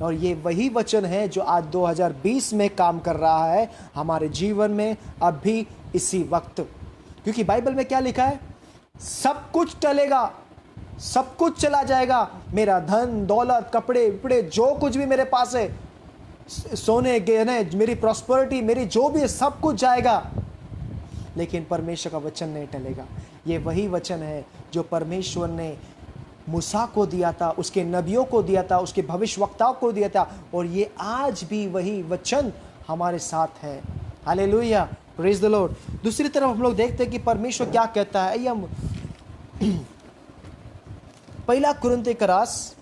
और ये वही वचन है जो आज 2020 में काम कर रहा है हमारे जीवन में, अभी इसी वक्त। क्योंकि बाइबल में क्या लिखा है? सब कुछ टलेगा, सब कुछ चला जाएगा, मेरा धन दौलत, कपड़े विपड़े, जो कुछ भी मेरे पास है, सोने गहने, मेरी प्रॉस्पेरिटी, मेरी जो भी है, सब कुछ जाएगा, लेकिन परमेश्वर का वचन नहीं टलेगा। ये वही वचन है जो परमेश्वर ने मूसा को दिया था, उसके नबियों को दिया था, उसके भविष्यवक्ताओं को दिया था, और ये आज भी वही वचन हमारे साथ है। Hallelujah, praise the Lord. दूसरी तरफ हम लोग देखते हैं कि परमेश्वर क्या कहता है। हम पहला कुरिन्थी करास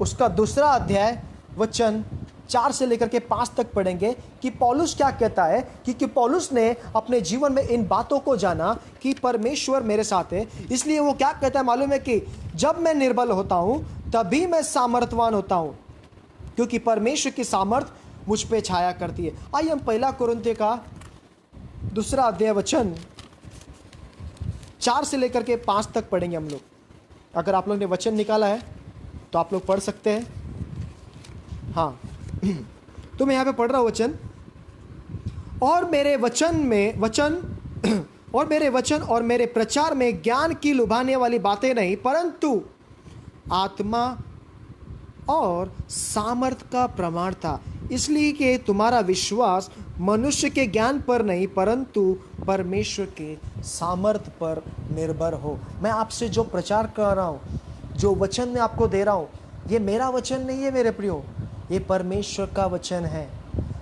उसका 2 अध्याय वचन 4 से लेकर के 5 तक पढ़ेंगे कि पौलुस क्या कहता है। क्योंकि पौलुस ने अपने जीवन में इन बातों को जाना कि परमेश्वर मेरे साथ है, इसलिए वो क्या कहता है मालूम है कि जब मैं निर्बल होता हूं तभी मैं सामर्थवान होता हूं, क्योंकि परमेश्वर की सामर्थ मुझ पे छाया करती है। आइए हम पहला कुरिन्थी का 2 अध्याय वचन 4 से लेकर के 5 तक पढ़ेंगे हम लोग। अगर आप लोग ने वचन निकाला है तो आप लोग पढ़ सकते हैं। हाँ, तो मैं यहाँ पे पढ़ रहा हूँ वचन। और मेरे वचन और मेरे प्रचार में ज्ञान की लुभाने वाली बातें नहीं, परंतु आत्मा और सामर्थ का प्रमाण था, इसलिए कि तुम्हारा विश्वास मनुष्य के ज्ञान पर नहीं परंतु परमेश्वर के सामर्थ पर निर्भर हो। मैं आपसे जो प्रचार कर रहा हूँ, जो वचन मैं आपको दे रहा हूँ, ये मेरा वचन नहीं है मेरे प्रियो, ये परमेश्वर का वचन है।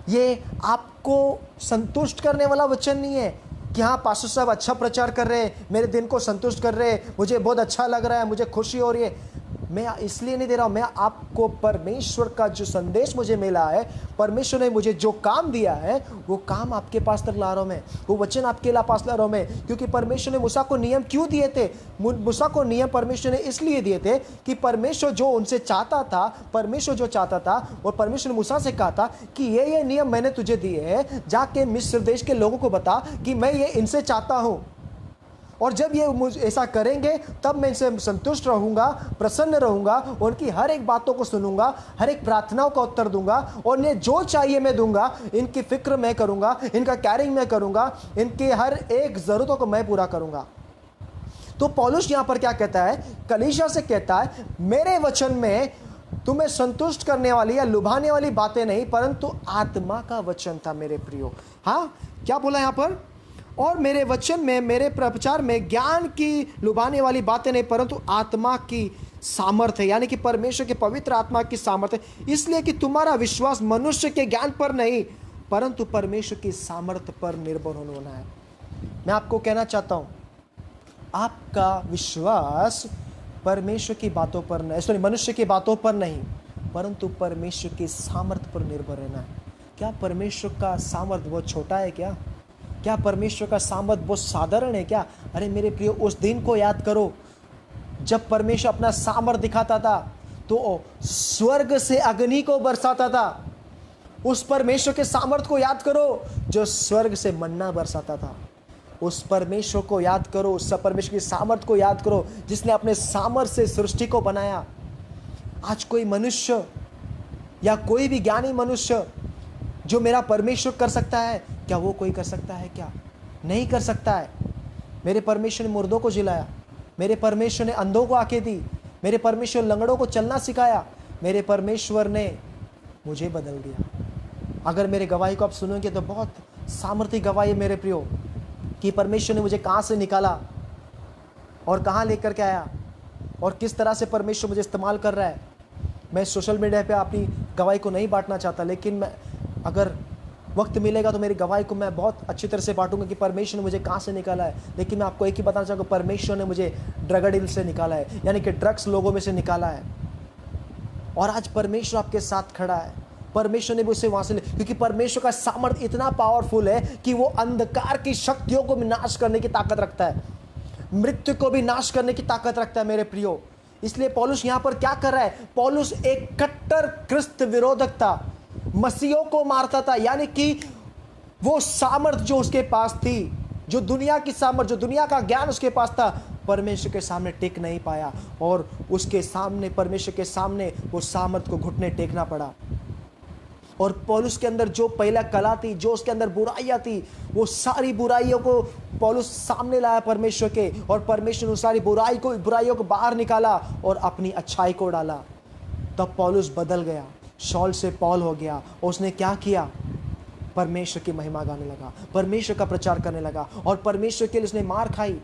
ये आपको संतुष्ट करने वाला वचन नहीं है कि हाँ पास्टर साहब अच्छा प्रचार कर रहे हैं, मेरे दिन को संतुष्ट कर रहे हैं, मुझे बहुत अच्छा लग रहा है, मुझे खुशी हो रही है। मैं इसलिए नहीं दे रहा हूँ, मैं आपको परमेश्वर का जो संदेश मुझे मिला है, परमेश्वर ने मुझे जो काम दिया है, वो काम आपके पास तक ला रहा हूँ मैं, वो वचन आपके पास ला रहा हूँ मैं। क्योंकि परमेश्वर ने मूसा को नियम क्यों दिए थे? मूसा को नियम परमेश्वर ने इसलिए दिए थे कि परमेश्वर जो उनसे चाहता था, परमेश्वर जो चाहता था, और परमेश्वर ने मूसा से कहा था कि ये नियम मैंने तुझे दिए हैं, जाके मिस्र देश के लोगों को बता कि मैं ये इनसे चाहता हूँ, और जब ये मुझे ऐसा करेंगे तब मैं इनसे संतुष्ट रहूंगा, प्रसन्न रहूंगा, उनकी हर एक बातों को सुनूंगा, हर एक प्रार्थनाओं का उत्तर दूंगा, और इन्हें जो चाहिए मैं दूंगा, इनकी फिक्र मैं करूंगा, इनका कैरिंग मैं करूंगा, इनकी हर एक ज़रूरतों को मैं पूरा करूंगा। तो पौलुस यहाँ पर क्या कहता है? कलीसिया से कहता है मेरे वचन में तुम्हें संतुष्ट करने वाली या लुभाने वाली बातें नहीं, परंतु आत्मा का वचन था मेरे प्रियो। हाँ, क्या बोला यहाँ पर? और मेरे वचन में, मेरे प्रचार में ज्ञान की लुभाने वाली बातें नहीं, परंतु आत्मा की सामर्थ्य, यानी कि परमेश्वर के पवित्र आत्मा की सामर्थ्य, इसलिए कि तुम्हारा विश्वास मनुष्य के ज्ञान पर नहीं, परंतु परमेश्वर की सामर्थ्य पर निर्भर होना है। मैं आपको कहना चाहता हूं, आपका विश्वास परमेश्वर की बातों पर नहीं, सॉरी, मनुष्य की बातों पर नहीं, परंतु परमेश्वर की सामर्थ्य पर निर्भर रहना है। क्या परमेश्वर का सामर्थ्य बहुत छोटा है क्या? क्या परमेश्वर का सामर्थ बहुत साधारण है क्या? अरे मेरे प्रियो, उस दिन को याद करो जब परमेश्वर अपना सामर्थ दिखाता था तो स्वर्ग से अग्नि को बरसाता था। उस परमेश्वर के सामर्थ को याद करो जो स्वर्ग से मन्ना बरसाता था। उस परमेश्वर को याद करो, उस परमेश्वर की सामर्थ को याद करो जिसने अपने सामर्थ से सृष्टि को बनाया। आज कोई मनुष्य या कोई भी ज्ञानी मनुष्य जो मेरा परमेश्वर कर सकता है, क्या वो कोई कर सकता है क्या? नहीं कर सकता है। मेरे परमेश्वर ने मुर्दों को जिलाया, मेरे परमेश्वर ने अंधों को आंखें दी, मेरे परमेश्वर लंगड़ों को चलना सिखाया, मेरे परमेश्वर ने मुझे बदल दिया। अगर मेरे गवाही को आप सुनोगे तो बहुत सामर्थ्य गवाही है मेरे प्रियो, कि परमेश्वर ने मुझे कहाँ से निकाला और कहाँ लेकर के आया और किस तरह से परमेश्वर मुझे इस्तेमाल कर रहा है। मैं सोशल मीडिया पे अपनी गवाही को नहीं बांटना चाहता, लेकिन मैं अगर वक्त मिलेगा तो मेरी गवाही को मैं बहुत अच्छी तरह से बांटूंगा कि परमेश्वर ने मुझे कहाँ से निकाला है। लेकिन मैं आपको एक ही बताना चाहूँगा, परमेश्वर ने मुझे ड्रग डील से निकाला है, यानी कि ड्रग्स लोगों में से निकाला है, और आज परमेश्वर आपके साथ खड़ा है। परमेश्वर ने भी उसे वहाँ से क्योंकि परमेश्वर का सामर्थ्य इतना पावरफुल है कि वो अंधकार की शक्तियों को भी नाश करने की ताकत रखता है, मृत्यु को भी नाश करने की ताकत रखता है मेरे प्रियो। इसलिए पौलुस यहाँ पर क्या कर रहा है? पौलुस एक कट्टर क्रिस्त विरोधक था, मसीहों को मारता था, यानी कि वो सामर्थ जो उसके पास थी, जो दुनिया की सामर्थ, जो दुनिया का ज्ञान उसके पास था, परमेश्वर के सामने टिक नहीं पाया, और उसके सामने, परमेश्वर के सामने वो सामर्थ को घुटने टेकना पड़ा। और पौलुस के अंदर जो पहला कला थी, जो उसके अंदर बुराइयां थी, वो सारी बुराइयों को पौलुस सामने लाया परमेश्वर के, और परमेश्वर ने उस सारी बुराइयों को बाहर निकाला और अपनी अच्छाई को डाला। तब पौलुस बदल गया, शॉल से पौल हो गया, और उसने क्या किया? परमेश्वर की महिमा गाने लगा, परमेश्वर का प्रचार करने लगा, और परमेश्वर के लिए उसने मार खाई,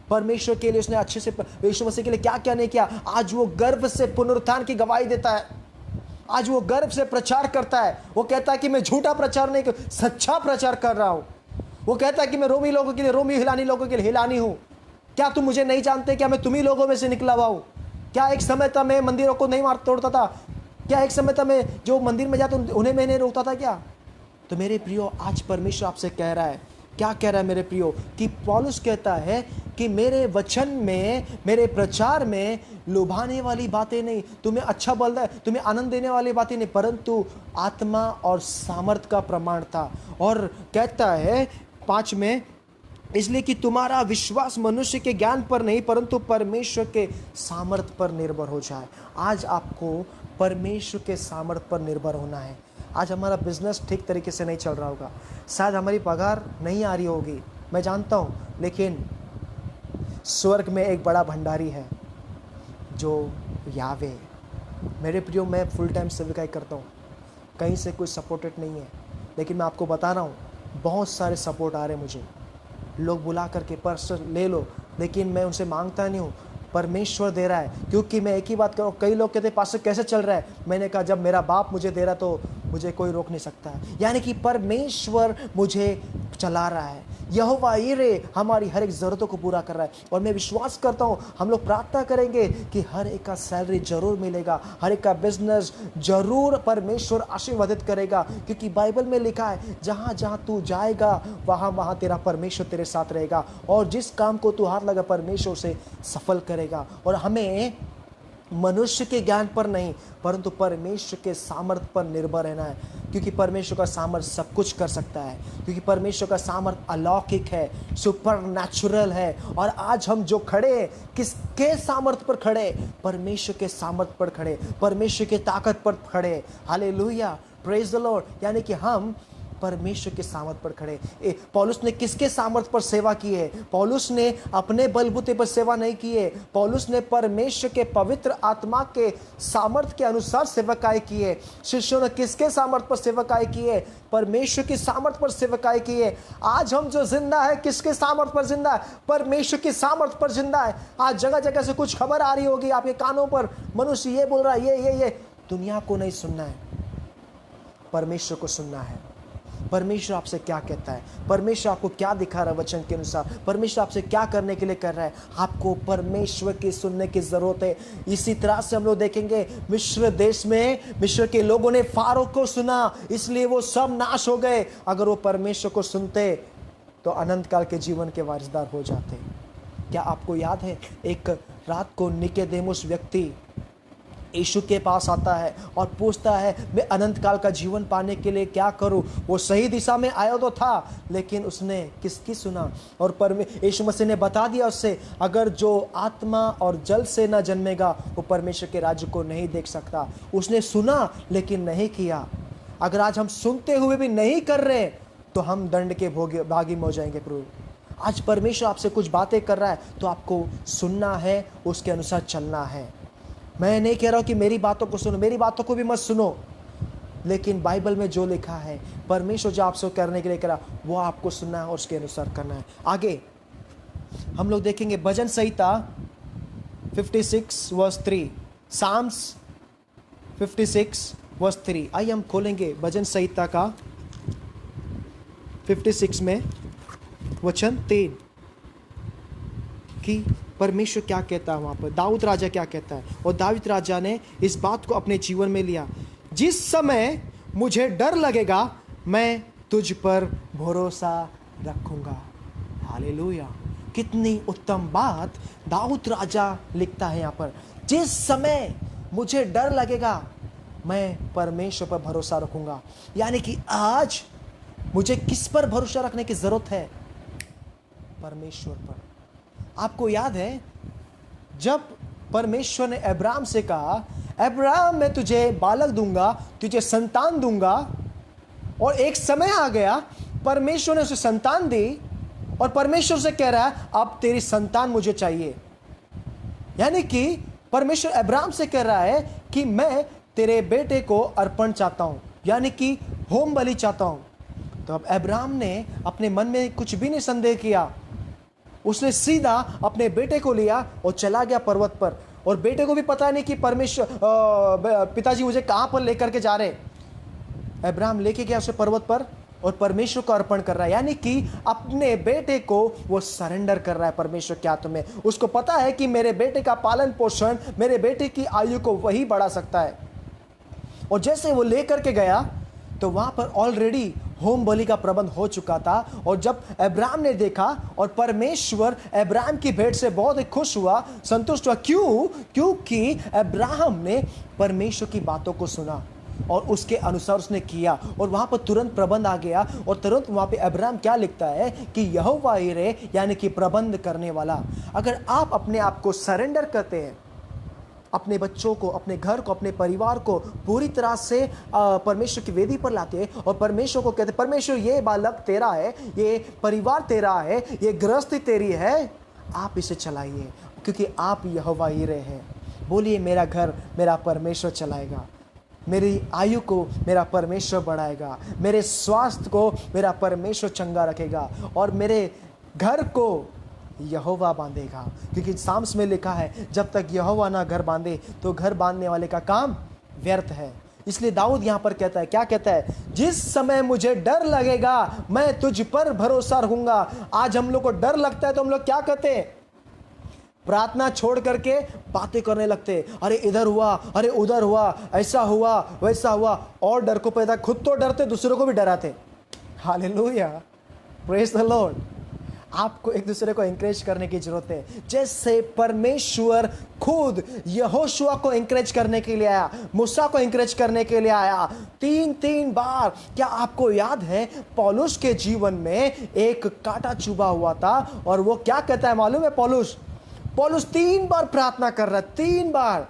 परमेश्वर के लिए उसने अच्छे से, यीशु मसीह के लिए क्या क्या नहीं किया। आज वो गर्व से पुनरुत्थान की गवाही देता है, आज वो गर्व से प्रचार करता है। वो कहता है कि मैं झूठा प्रचार नहीं, सच्चा प्रचार कर रहा हूं। वो कहता है कि मैं रोमी लोगों के लिए रोमी, हिलानी लोगों के लिए हिलानी हूं। क्या तुम मुझे नहीं जानते? क्या मैं तुम्ही लोगों में से निकला हुआ हूं? क्या एक समय था मैं मंदिरों को नहीं मार तोड़ता था? क्या एक समय था मैं जो मंदिर में जाता उन्हें मैं नहीं रोकता था क्या? तो मेरे प्रियो, आज परमेश्वर आपसे कह रहा है, क्या कह रहा है मेरे प्रियो? कि पौलुस कहता है कि मेरे वचन में, मेरे प्रचार में लुभाने वाली बातें नहीं, तुम्हें अच्छा बोलता है, तुम्हें आनंद देने वाली बातें नहीं, परंतु आत्मा और सामर्थ का प्रमाण था। और कहता है 5 में, इसलिए कि तुम्हारा विश्वास मनुष्य के ज्ञान पर नहीं, परंतु परमेश्वर के सामर्थ पर निर्भर हो जाए। आज आपको परमेश्वर के सामर्थ पर निर्भर होना है। आज हमारा बिजनेस ठीक तरीके से नहीं चल रहा होगा, शायद हमारी पगार नहीं आ रही होगी, मैं जानता हूँ, लेकिन स्वर्ग में एक बड़ा भंडारी है जो यावे। मेरे प्रियो, मैं फुल टाइम सेविकाई करता हूँ, कहीं से कोई सपोर्टेड नहीं है, लेकिन मैं आपको बता रहा हूँ बहुत सारे सपोर्ट आ रहे हैं मुझे। लोग बुला करके पास्टर ले लो, लेकिन मैं उनसे मांगता नहीं हूँ, परमेश्वर दे रहा है। क्योंकि मैं एक ही बात करूँ, कई लोग कहते हैं पास्टर कैसे चल रहा है? मैंने कहा जब मेरा बाप मुझे दे रहा तो मुझे कोई रोक नहीं सकता है। यानी कि परमेश्वर मुझे चला रहा है। यहोवा यीरे हमारी हर एक ज़रूरतों को पूरा कर रहा है। और मैं विश्वास करता हूँ, हम लोग प्रार्थना करेंगे कि हर एक का सैलरी जरूर मिलेगा, हर एक का बिजनेस जरूर परमेश्वर आशीर्वादित करेगा, क्योंकि बाइबल में लिखा है जहाँ जहाँ तू जाएगा वहाँ वहाँ तेरा परमेश्वर तेरे साथ रहेगा, और जिस काम को तू हाथ लगा परमेश्वर से सफल करेगा। और हमें मनुष्य के ज्ञान पर नहीं परंतु परमेश्वर के सामर्थ्य पर निर्भर रहना है, क्योंकि परमेश्वर का सामर्थ्य सब कुछ कर सकता है, क्योंकि परमेश्वर का सामर्थ्य अलौकिक है, सुपर नेचुरल है। और आज हम जो खड़े हैं, किसके सामर्थ्य पर खड़े? परमेश्वर के सामर्थ्य पर खड़े, परमेश्वर के ताकत पर खड़े। Hallelujah, praise the Lord. यानी कि हम परमेश्वर के सामर्थ्य पर खड़े। पौलुस ने किसके सामर्थ्य पर सेवा की है? पौलुस ने अपने बलबूते पर सेवा नहीं की है, पौलुस ने परमेश्वर के पवित्र आत्मा के सामर्थ्य के अनुसार सेवकाई की है। शिष्यों ने किसके सामर्थ्य पर सेवकाई की है? परमेश्वर की सामर्थ्य पर सेवकाई की है। आज हम जो जिंदा है किसके सामर्थ्य पर जिंदा है? परमेश्वर की सामर्थ्य पर जिंदा है। आज जगह जगह से कुछ खबर आ रही होगी आपके कानों पर, मनुष्य ये बोल रहा है, ये दुनिया को नहीं सुनना है, परमेश्वर को सुनना है। परमेश्वर आपसे क्या कहता है? परमेश्वर आपको क्या दिखा रहा है वचन के अनुसार? परमेश्वर आपसे क्या करने के लिए कर रहा है? आपको परमेश्वर की सुनने की जरूरत है। इसी तरह से हम लोग देखेंगे मिस्र देश में मिस्र के लोगों ने फारो को सुना, इसलिए वो सब नाश हो गए। अगर वो परमेश्वर को सुनते तो अनंत काल के जीवन के वारिसदार हो जाते। क्या आपको याद है, एक रात को निकोदेमुस व्यक्ति यीशु के पास आता है और पूछता है, मैं अनंत काल का जीवन पाने के लिए क्या करूं? वो सही दिशा में आया तो था, लेकिन उसने किसकी सुना? और यीशु मसीह ने बता दिया उससे, अगर जो आत्मा और जल से न जन्मेगा वो परमेश्वर के राज्य को नहीं देख सकता। उसने सुना लेकिन नहीं किया। अगर आज हम सुनते हुए भी नहीं कर रहे तो हम दंड के भागी हो जाएंगे। प्रभु, आज परमेश्वर आपसे कुछ बातें कर रहा है तो आपको सुनना है, उसके अनुसार चलना है। मैं नहीं कह रहा हूं कि मेरी बातों को सुनो, मेरी बातों को भी मत सुनो, लेकिन बाइबल में जो लिखा है, परमेश्वर जो आपसे करने के लिए करा, वो आपको सुनना है और उसके अनुसार करना है। आगे हम लोग देखेंगे भजन संहिता 56 वर्स 3, साम्स 56 वर्स 3। आइए हम खोलेंगे भजन संहिता का 56 में वचन 3 कि परमेश्वर क्या कहता है। वहाँ पर दाऊद राजा क्या कहता है, और दाऊद राजा ने इस बात को अपने जीवन में लिया। जिस समय मुझे डर लगेगा मैं तुझ पर भरोसा रखूंगा। हालेलुया, कितनी उत्तम बात दाऊद राजा लिखता है यहाँ पर। जिस समय मुझे डर लगेगा मैं परमेश्वर पर भरोसा रखूंगा। यानी कि आज मुझे किस पर भरोसा रखने की जरूरत है? परमेश्वर पर। आपको याद है जब परमेश्वर ने अब्राहम से कहा, अब्राहम मैं तुझे बालक दूंगा, तुझे संतान दूंगा, और एक समय आ गया परमेश्वर ने उसे संतान दी और परमेश्वर से कह रहा है अब तेरी संतान मुझे चाहिए। यानी कि परमेश्वर अब्राहम से कह रहा है कि मैं तेरे बेटे को अर्पण चाहता हूं, यानी कि होम बलि चाहता हूं। तो अब अब्राहम ने अपने मन में कुछ भी नहीं संदेह किया, उसने सीधा अपने बेटे को लिया और चला गया पर्वत पर। और बेटे को भी पता नहीं कि परमेश्वर पिताजी मुझे कहां पर लेकर के जा रहे। अब्राहम लेके गया उसे पर्वत पर और परमेश्वर को अर्पण कर रहा है, यानी कि अपने बेटे को वो सरेंडर कर रहा है परमेश्वर के हाथों में। उसको पता है कि मेरे बेटे का पालन पोषण, मेरे बेटे की आयु को वही बढ़ा सकता है। और जैसे वो लेकर के गया तो वहां पर ऑलरेडी होम बलि का प्रबंध हो चुका था। और जब अब्राहम ने देखा और परमेश्वर अब्राहम की भेंट से बहुत ही खुश हुआ, संतुष्ट हुआ। क्योंकि अब्राहम ने परमेश्वर की बातों को सुना और उसके अनुसार उसने किया, और वहां पर तुरंत प्रबंध आ गया। और तुरंत वहां पे अब्राहम क्या लिखता है कि यहोवा यीरे, यानी कि प्रबंध करने वाला। अगर आप अपने आप को सरेंडर करते हैं, अपने बच्चों को, अपने घर को, अपने परिवार को पूरी तरह से परमेश्वर की वेदी पर लाते हैं और परमेश्वर को कहते हैं, परमेश्वर ये बालक तेरा है, ये परिवार तेरा है, ये गृहस्थी तेरी है, आप इसे चलाइए, क्योंकि आप यहोवा यीरे हैं। बोलिए, मेरा घर मेरा परमेश्वर चलाएगा, मेरी आयु को मेरा परमेश्वर बढ़ाएगा, मेरे स्वास्थ्य को मेरा परमेश्वर चंगा रखेगा, और मेरे घर को यहोवा बांधेगा। क्योंकि साम्स में लिखा है, जब तक यहोवा ना घर बांधे तो घर बांधने वाले का काम व्यर्थ है। इसलिए दाऊद यहां पर कहता है, क्या कहता है, जिस समय मुझे डर लगेगा मैं तुझ पर भरोसा रखूंगा। आज हम लोग को डर लगता है तो हम लोग क्या कहते हैं, प्रार्थना छोड़ करके बातें करने लगते, अरे इधर हुआ, अरे उधर हुआ, ऐसा हुआ वैसा हुआ, और डर को पैदा, खुद तो डरते दूसरों को भी डराते। Hallelujah, praise the Lord. आपको एक दूसरे को एनकरेज करने की जरूरत है, जैसे परमेश्वर खुद यहोशुआ को एनकरेज करने के लिए आया, मूसा को एनकरेज करने के लिए आया 3 बार। क्या आपको याद है पौलुस के जीवन में एक कांटा चुभा हुआ था, और वो क्या कहता है मालूम है, पौलुस 3 बार प्रार्थना कर रहा है, 3 बार,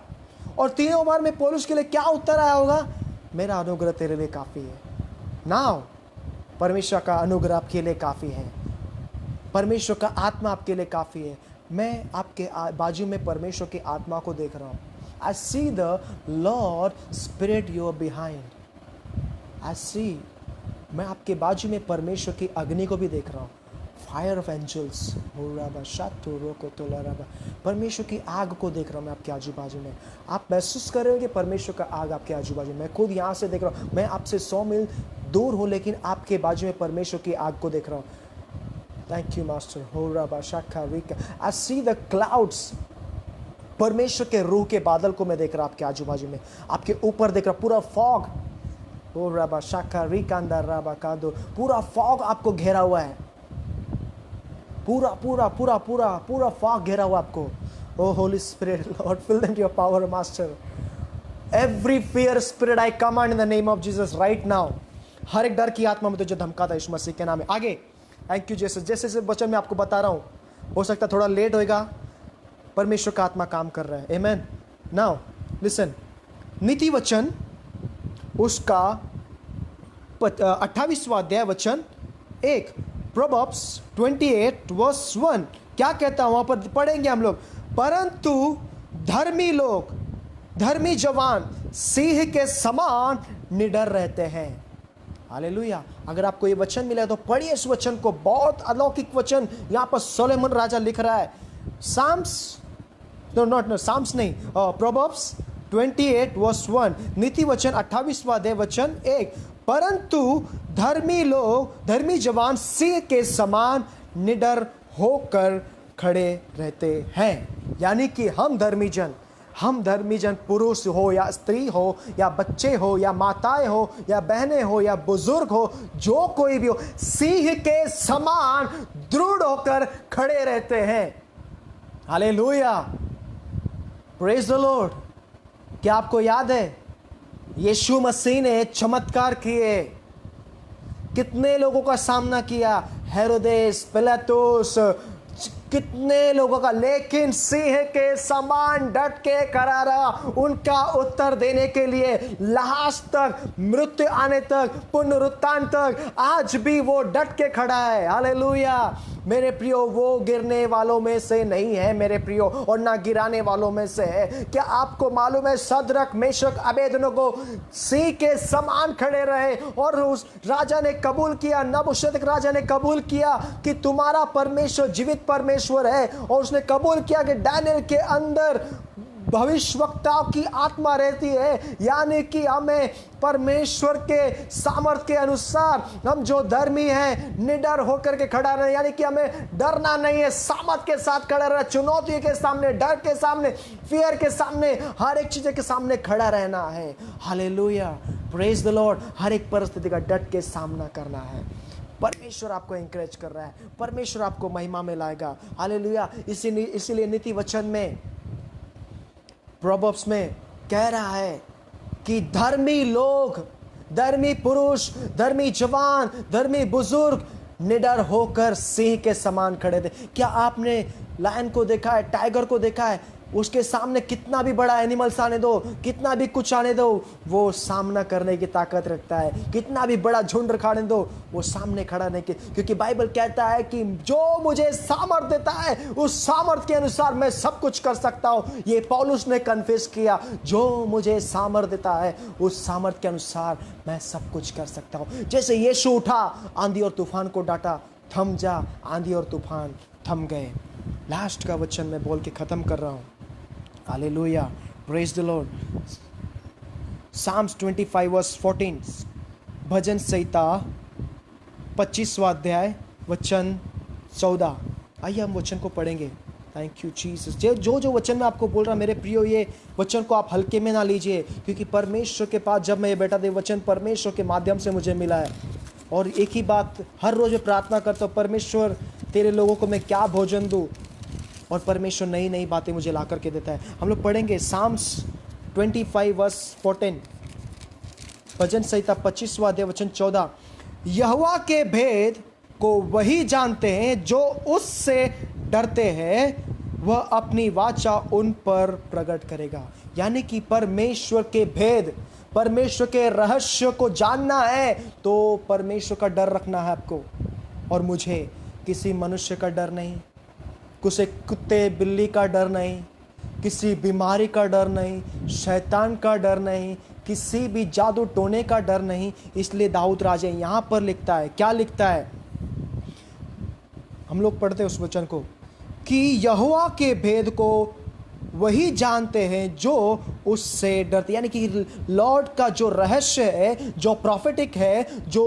और तीनों बार में पौलुस के लिए क्या उत्तर आया होगा, मेरा अनुग्रह तेरे लिए काफी है। नाउ परमेश्वर का अनुग्रह आपके लिए काफी है, परमेश्वर का आत्मा आपके लिए काफी है। मैं आपके बाजू में परमेश्वर की आत्मा को देख रहा हूं। I see the lord spirit your behind, I see, मैं आपके बाजू में परमेश्वर की अग्नि को भी देख रहा हूं, फायर ऑफ एंजल्स, परमेश्वर की आग को देख रहा हूं मैं आपके आजू बाजू में। आप महसूस कर रहे हो कि परमेश्वर का आग आपके आजू बाजू में, मैं खुद यहां से देख रहा हूं, मैं आपसे 100 मील दूर हूं, लेकिन आपके बाजू में परमेश्वर की आग को देख रहा हूं। Thank you master. I see the clouds, परमेश्वर के रूह के बादल को मैं देख रहा हूं आपके आजू बाजू में, आपके ऊपर देख रहा हूं, पूरा फॉग, पूरा फॉग आपको घेरा हुआ है, पूरा पूरा पूरा पूरा पूरा फॉग घेरा हुआ आपको। O holy spirit lord, fill them your power master. Every fear spirit I command in the name of Jesus right now. हर एक डर की आत्मा में तुझे धमकाता है यीशु मसीह के नाम में। आगे थैंक यू जैसे जैसे वचन में आपको बता रहा हूं, हो सकता है थोड़ा लेट होएगा, परमेश्वर का आत्मा काम कर रहा है। आमेन। नाउ लिसन, नीति वचन उसका 28वां अध्याय वचन 1, प्रोवर्ब्स 28 वर्स 1 क्या कहता है, वहां पर पढ़ेंगे हम लोग। परंतु धर्मी लोग, धर्मी जवान सिंह के समान निडर रहते हैं। हालेलुया। अगर आपको ये वचन मिला है तो पढ़िए इस वचन को, बहुत अलौकिक वचन यहां पर सोलोमन राजा लिख रहा है। साम्स नहीं, प्रोवर्ब्स 28 वर्स 1, नीति वचन 28वां अध्याय वचन 1, परंतु धर्मी लोग, धर्मी जवान सिंह के समान निडर होकर खड़े रहते हैं। यानी कि हम धर्मी जन पुरुष हो या स्त्री हो या बच्चे हो या माताएं हो या बहनें हो या बुजुर्ग हो, जो कोई भी हो, सिंह के समान दृढ़ होकर खड़े रहते हैं। Hallelujah, praise the lord. क्या आपको याद है यीशु मसीह ने चमत्कार किए, कितने लोगों का सामना किया, हेरोदेस, पिलातुस, कितने लोगों का, लेकिन सिंह के समान डट के खड़ा रहा उनका उत्तर देने के लिए, लास्ट तक, मृत्यु आने तक, पुनरुत्थान तक, आज भी वो डट के खड़ा है। हालेलुया मेरे प्रियो, वो गिरने वालों में से नहीं है मेरे प्रियो, और ना गिराने वालों में से है। क्या आपको मालूम है सदरक, मेशक, अबेदनगो सिंह के समान खड़े रहे, और उस राजा ने कबूल किया, नबूकदनेस्सर राजा ने कबूल किया कि तुम्हारा परमेश्वर जीवित परमेश्वर है, और उसने कबूल किया कि डैनियल के अंदर भविष्यवक्ताओं की आत्मा रहती है। यानी कि हमें परमेश्वर के सामर्थ के अनुसार, हम जो धर्मी हैं, निडर होकर के खड़ा रहे, यानी कि हमें डरना नहीं है, सामर्थ के साथ खड़ा रहना, चुनौती के सामने, डर के सामने, फियर के सामने, हर एक चीज के सामने खड़ा रहना है। Hallelujah, praise the lord. हर एक परिस्थिति का डट के सामना करना है। परमेश्वर आपको एनकरेज कर रहा है, परमेश्वर आपको महिमा में लाएगा। हालेलुया। इसीलिए नीति वचन में, प्रोवर्ब्स में कह रहा है कि धर्मी लोग, धर्मी पुरुष, धर्मी जवान, धर्मी बुजुर्ग निडर होकर सिंह के समान खड़े थे। क्या आपने लायन को देखा है, टाइगर को देखा है? उसके सामने कितना भी बड़ा एनिमल्स आने दो, कितना भी कुछ आने दो, वो सामना करने की ताकत रखता है। कितना भी बड़ा झुंड रखाने दो, वो सामने खड़ा नहीं, क्योंकि बाइबल कहता है कि जो मुझे सामर्थ देता है, उस सामर्थ के अनुसार मैं सब कुछ कर सकता हूं। ये पौलुस ने कन्फेस किया, जो मुझे सामर्थ देता है, उस सामर्थ के अनुसार मैं सब कुछ कर सकता हूं। जैसे यीशु उठा, आंधी और तूफान को डांटा, थम जा, आंधी और तूफान थम गए। लास्ट का वचन मैं बोल के खत्म कर रहा हूं। Hallelujah, praise the Lord. Psalms 25 verse 14, भजन संहिता 25वां अध्याय वचन 14। आइए हम वचन को पढ़ेंगे। Thank you Jesus. जो वचन मैं आपको बोल रहा मेरे प्रियो, ये वचन को आप हल्के में ना लीजिए, क्योंकि परमेश्वर के पास जब मैं ये बैठा था, वचन परमेश्वर के माध्यम से मुझे मिला है। और एक ही बात हर रोज मैं प्रार्थना करता हूँ, परमेश्वर तेरे लोगों को मैं क्या भोजन दूँ, और परमेश्वर नई नई बातें मुझे ला करके देता है। हम लोग पढ़ेंगे Psalms 25 वर्स 14, भजन संहिता 25वां अध्याय वचन 14। यहोवा के भेद को वही जानते हैं जो उससे डरते हैं, वह अपनी वाचा उन पर प्रकट करेगा। यानी कि परमेश्वर के भेद, परमेश्वर के रहस्य को जानना है तो परमेश्वर का डर रखना है आपको और मुझे। किसी मनुष्य का डर नहीं, किसी कुत्ते बिल्ली का डर नहीं, किसी बीमारी का डर नहीं, शैतान का डर नहीं, किसी भी जादू टोने का डर नहीं। इसलिए दाऊद राजा यहाँ पर लिखता है, क्या लिखता है, हम लोग पढ़ते हैं उस वचन को, कि यहोवा के भेद को वही जानते हैं जो उससे डरते। यानी कि लॉर्ड का जो रहस्य है, जो प्रॉफिटिक है, जो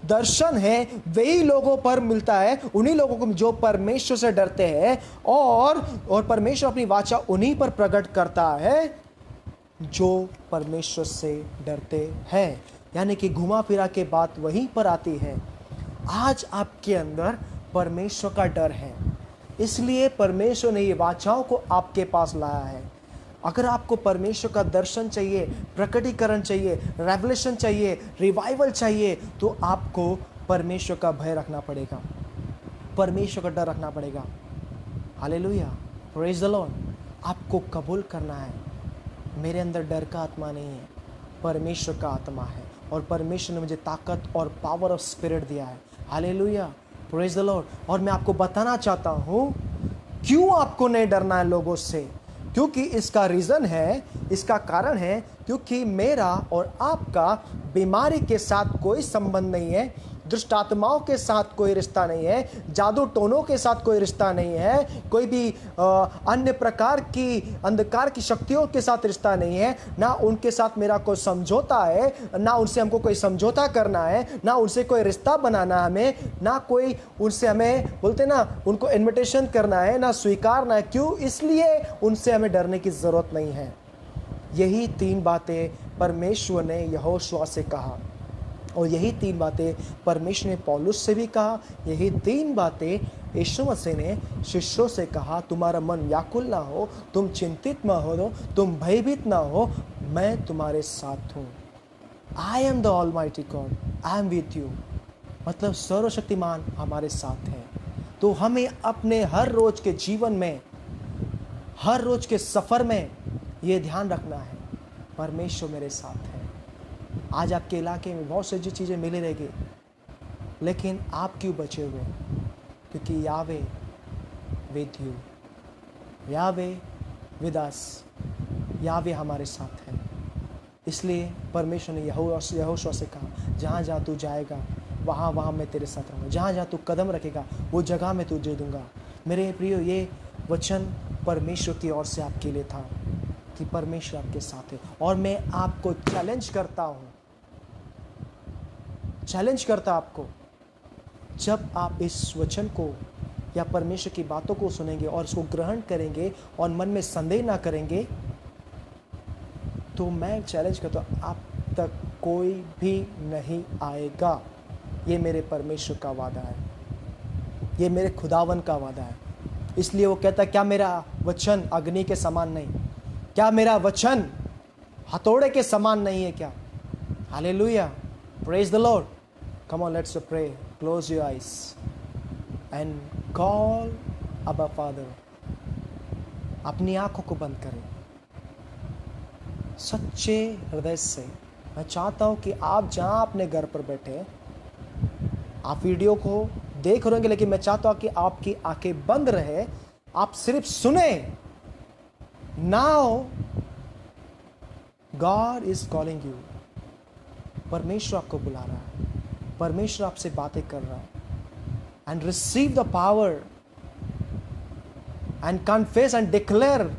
दर्शन है, वही लोगों पर मिलता है, उन्हीं लोगों को जो परमेश्वर से डरते हैं। और परमेश्वर अपनी वाचा उन्हीं पर प्रकट करता है जो परमेश्वर से डरते हैं। यानी कि घुमा फिरा के बात वहीं पर आती है। आज आपके अंदर परमेश्वर का डर है, इसलिए परमेश्वर ने ये वाचाओं को आपके पास लाया है। अगर आपको परमेश्वर का दर्शन चाहिए, प्रकटीकरण चाहिए, रेवलेशन चाहिए, रिवाइवल चाहिए, तो आपको परमेश्वर का भय रखना पड़ेगा, परमेश्वर का डर रखना पड़ेगा। Hallelujah, praise the Lord. आपको कबूल करना है, मेरे अंदर डर का आत्मा नहीं है, परमेश्वर का आत्मा है, और परमेश्वर ने मुझे ताकत और पावर ऑफ स्पिरिट दिया है। Hallelujah, praise the Lord. और मैं आपको बताना चाहता हूँ क्यों आपको नहीं डरना है लोगों से, क्योंकि इसका रीज़न है, इसका कारण है, क्योंकि मेरा और आपका बीमारी के साथ कोई संबंध नहीं है, दुष्ट आत्माओं के साथ कोई रिश्ता नहीं है, जादू टोनों के साथ कोई रिश्ता नहीं है, कोई भी अन्य प्रकार की अंधकार की शक्तियों के साथ रिश्ता नहीं है। ना उनके साथ मेरा कोई समझौता है, ना उनसे हमको कोई समझौता करना है, ना उनसे कोई रिश्ता बनाना है हमें, ना कोई उनसे हमें बोलते ना उनको इन्विटेशन करना है, ना स्वीकारना है। क्यों? इसलिए उनसे हमें डरने की ज़रूरत नहीं है। यही 3 बातें परमेश्वर ने यहोशुआ से कहा, और यही 3 बातें परमेश्वर ने पौलुस से भी कहा। यही 3 बातें यीशु मसीह ने शिष्यों से कहा, तुम्हारा मन व्याकुल ना हो, तुम चिंतित ना हो, तुम भयभीत ना हो, मैं तुम्हारे साथ हूँ। I am the almighty God, I am with you. मतलब सर्वशक्तिमान हमारे साथ है। तो हमें अपने हर रोज के जीवन में, हर रोज के सफ़र में ये ध्यान रखना है, परमेश्वर मेरे साथ है। आज आपके इलाके में बहुत सी चीज़ें मिली रहेगी, लेकिन आप क्यों बचे हुए? क्योंकि यावे विद यू, यावे विद अस, यावे हमारे साथ है। इसलिए परमेश्वर ने यहोशुआ से कहा, जहाँ जहाँ तू जाएगा वहाँ वहाँ मैं तेरे साथ रहूँगा, जहाँ जहाँ तू कदम रखेगा वो जगह मैं तुझे दूंगा। मेरे प्रियो, ये वचन परमेश्वर की ओर से आपके लिए था कि परमेश्वर आपके साथ है। और मैं आपको चैलेंज करता हूँ, चैलेंज करता आपको, जब आप इस वचन को या परमेश्वर की बातों को सुनेंगे और इसको ग्रहण करेंगे और मन में संदेह ना करेंगे, तो मैं चैलेंज करता हूँ, आप तक कोई भी नहीं आएगा। ये मेरे परमेश्वर का वादा है, ये मेरे खुदावन का वादा है। इसलिए वो कहता है, क्या मेरा वचन अग्नि के समान नहीं? क्या मेरा वचन हथौड़े के समान नहीं है क्या? Hallelujah, praise the Lord. Come on, let's pray. Close your eyes and call Abba father. अपनी आंखों को बंद करें सच्चे हृदय से। मैं चाहता हूं कि आप जहां अपने घर पर बैठे, आप वीडियो को देख रहे होंगे, लेकिन मैं चाहता हूं कि आपकी आंखें बंद रहे, आप सिर्फ सुने। Now God is calling you. परमेश्वर आपको बुला रहा है, परमेश्वर आपसे बातें कर रहा है। And receive the power and confess and declare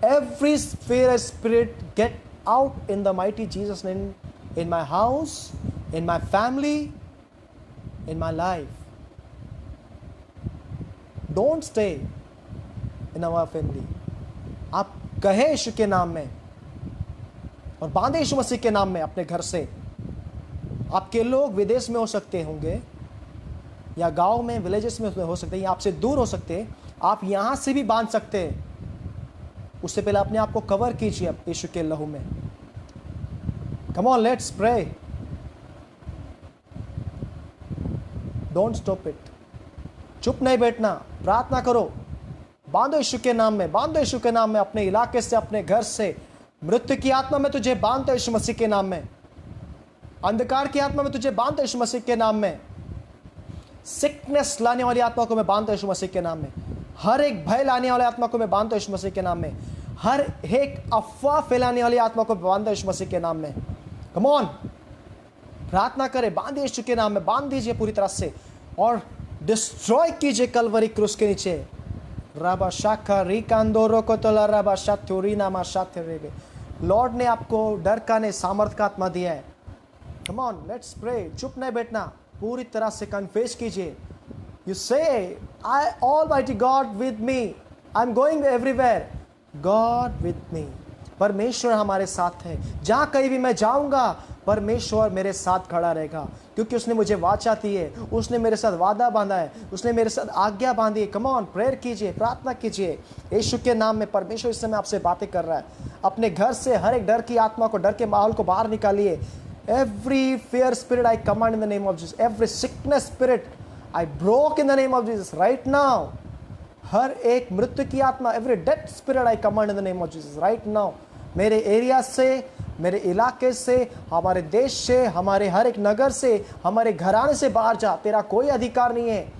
every fair spirit get out in the mighty Jesus name in my house, in my family, in my life. Don't stay in our family. आप कहे यीशु के नाम में और बांधे यीशु मसीह के नाम में अपने घर से। आपके लोग विदेश में हो सकते होंगे या गांव में, विलेजेस में हो सकते हैं, या आपसे दूर हो सकते हैं, आप यहां से भी बांध सकते हैं। उससे पहले अपने आप को कवर कीजिए अब यीशु के लहू में। Come on, let's pray. Don't stop it. चुप नहीं बैठना, प्रार्थना करो। बांधो यीशु के नाम में, बांधो यीशु के नाम में, अपने इलाके से, अपने घर से। मृत्यु की आत्मा में तुझे बांधता यीशु मसीह के नाम में। अंधकार की आत्मा में तुझे बांधता यीशु मसीह के नाम में। सिकनेस लाने वाली आत्मा को मैं बांधता यीशु मसीह के नाम में। हर एक भय लाने वाली आत्मा को मैं बांधता यीशु मसीह के नाम में। हर एक अफवाह फैलाने वाली आत्मा को बांधता यीशु मसीह के नाम में। कम ऑन, प्रार्थना करें, बांधिए यीशु के नाम में, बांध दीजिए पूरी तरह से और डिस्ट्रॉय कीजिए कलवरी क्रूस के नीचे। रबा शाखा रिकांदोरो को तोला रबा शाथुरी नामा शाथुरेबे। लॉर्ड ने आपको डर का नहीं, सामर्थ का आत्मा दिया है। Come on, let's pray. चुप नहीं बैठना, पूरी तरह से कन्फेस कीजिए। You say I almighty God with me, I am going everywhere, God with me. परमेश्वर हमारे साथ है। जहां कहीं भी मैं जाऊंगा परमेश्वर मेरे साथ खड़ा रहेगा, क्योंकि उसने मुझे वाचा दी है, उसने मेरे साथ वादा बांधा है, उसने मेरे साथ आज्ञा बांधी है। कम ऑन, प्रेयर कीजिए, प्रार्थना कीजिए यीशु के नाम में। परमेश्वर इस समय आपसे बातें कर रहा है। अपने घर से हर एक डर की आत्मा को, डर के माहौल को बाहर निकालिए। Every fear spirit I command in the name of Jesus. Every sickness spirit I broke in the name of Jesus right now. हर एक मृत्यु की आत्मा, every death spirit I command in the name of Jesus right now. मेरे area से, मेरे इलाके से, हमारे देश से, हमारे हर एक नगर से, हमारे घराने से बाहर जा। तेरा कोई अधिकार नहीं है।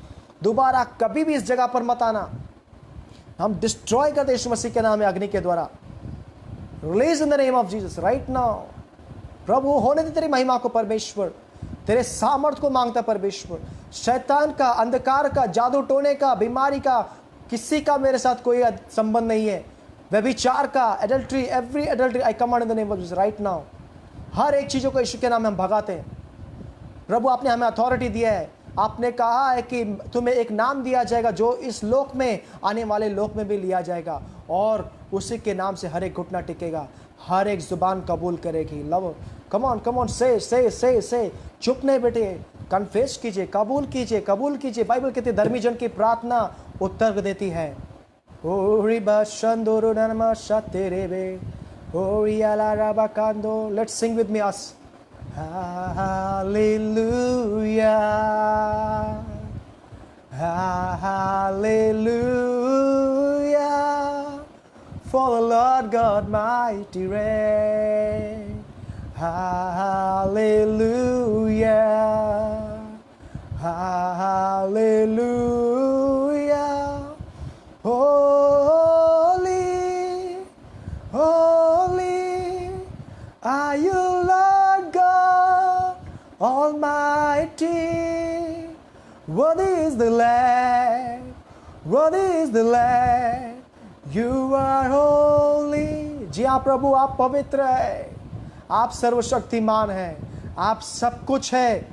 दोबारा कभी भी इस जगह पर मत आना। हम डिस्ट्रॉय करते यीशु मसीह के नाम में अग्नि के द्वारा। Release in the name of Jesus right now. प्रभु होने दे तेरी महिमा को परमेश्वर, तेरे सामर्थ्य को मांगता परमेश्वर। शैतान का, अंधकार का, जादू टोने का, बीमारी का, किसी का मेरे साथ कोई संबंध नहीं है। व्यभिचार का, adultery, every adultery I command in the name of Jesus right now. हर एक चीजों को यीशु के नाम में हम भगाते हैं। प्रभु आपने हमें अथॉरिटी दिया है। आपने कहा है कि तुम्हें एक नाम दिया जाएगा जो इस लोक में, आने वाले लोक में भी लिया जाएगा, और उसी के नाम से हर एक घुटना टिकेगा, हर एक जुबान कबूल करेगी। लव, कम ऑन, से। चुप नहीं बेटे, कन्फेस कीजिए, कबूल कीजिए, कबूल कीजिए। बाइबल कहती है धर्मी जन की प्रार्थना उत्तर देती है। ओरी बशंदोरो नरमा शतेरेबे ओरी अला रबा कांदो। Let's sing with me us. Hallelujah, hallelujah, for the Lord God mighty reign. Hallelujah, hallelujah, holy, holy are you, Lord God Almighty. Worthy is the Lamb, worthy is the Lamb, you are holy. जी हाँ प्रभु, आप पवित्र है, आप सर्वशक्तिमान हैं, आप सब कुछ है।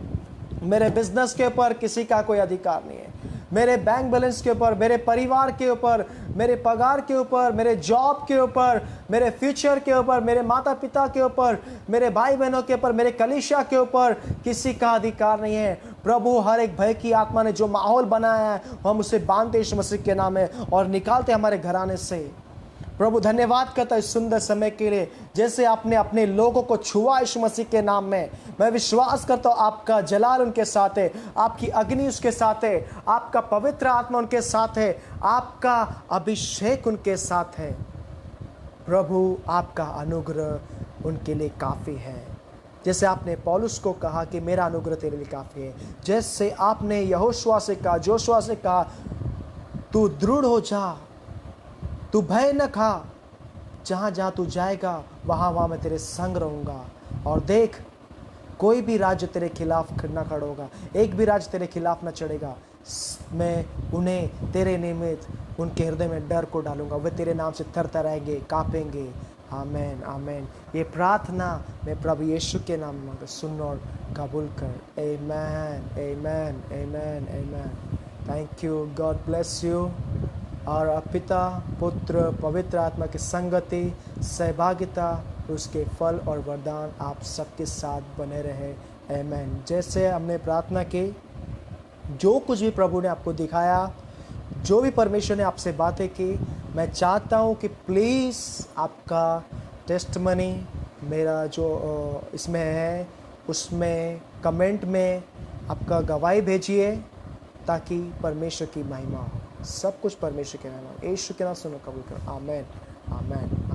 मेरे बिजनेस के ऊपर किसी का कोई अधिकार नहीं है। मेरे बैंक बैलेंस के ऊपर, मेरे परिवार के ऊपर, मेरे पगार के ऊपर, मेरे जॉब के ऊपर, मेरे फ्यूचर के ऊपर, मेरे माता पिता के ऊपर, मेरे भाई बहनों के ऊपर, मेरे कलीसिया के ऊपर किसी का अधिकार नहीं है। प्रभु हर एक भय की आत्मा ने जो माहौल बनाया है हम उसे बांधते यीशु मसीह के नाम में और निकालते हमारे घराने से। प्रभु धन्यवाद करता है इस सुंदर समय के लिए, जैसे आपने अपने लोगों को छुआ यीशु मसीह के नाम में। मैं विश्वास करता हूँ आपका जलाल उनके साथ है, आपकी अग्नि उसके साथ है, आपका पवित्र आत्मा उनके साथ है, आपका अभिषेक उनके साथ है। प्रभु आपका अनुग्रह उनके लिए काफ़ी है। जैसे आपने पौलुस को कहा कि मेरा अनुग्रह तेरे लिए काफ़ी है, जैसे आपने यहोशुआ से कहा, जोशुआ से कहा, तू दृढ़ हो जा, तू भय न खा, जहाँ जहाँ तू जाएगा वहाँ वहाँ मैं तेरे संग रहूँगा। और देख, कोई भी राज्य तेरे खिलाफ न खड़ा होगा, एक भी राज्य तेरे खिलाफ न चढ़ेगा। मैं उन्हें तेरे निमित्त उनके हृदय में डर को डालूंगा, वे तेरे नाम से थरथराएंगे, काँपेंगे। आमेन आमेन। ये प्रार्थना मैं प्रभु यीशु के नाम में सुन और कबूल कर। Amen amen amen amen. Thank you, God bless you. और पिता पुत्र पवित्र आत्मा की संगति, सहभागिता, उसके फल और वरदान आप सबके साथ बने रहे। आमेन। जैसे हमने प्रार्थना की, जो कुछ भी प्रभु ने आपको दिखाया, जो भी परमेश्वर ने आपसे बातें की, मैं चाहता हूँ कि प्लीज़ आपका टेस्टमनी मेरा जो इसमें है उसमें कमेंट में आपका गवाही भेजिए, ताकि परमेश्वर की महिमा हो। सब कुछ परमेश्वर के नाम, यीशु के नाम सुनो कबूल करो। आमेन आमेन।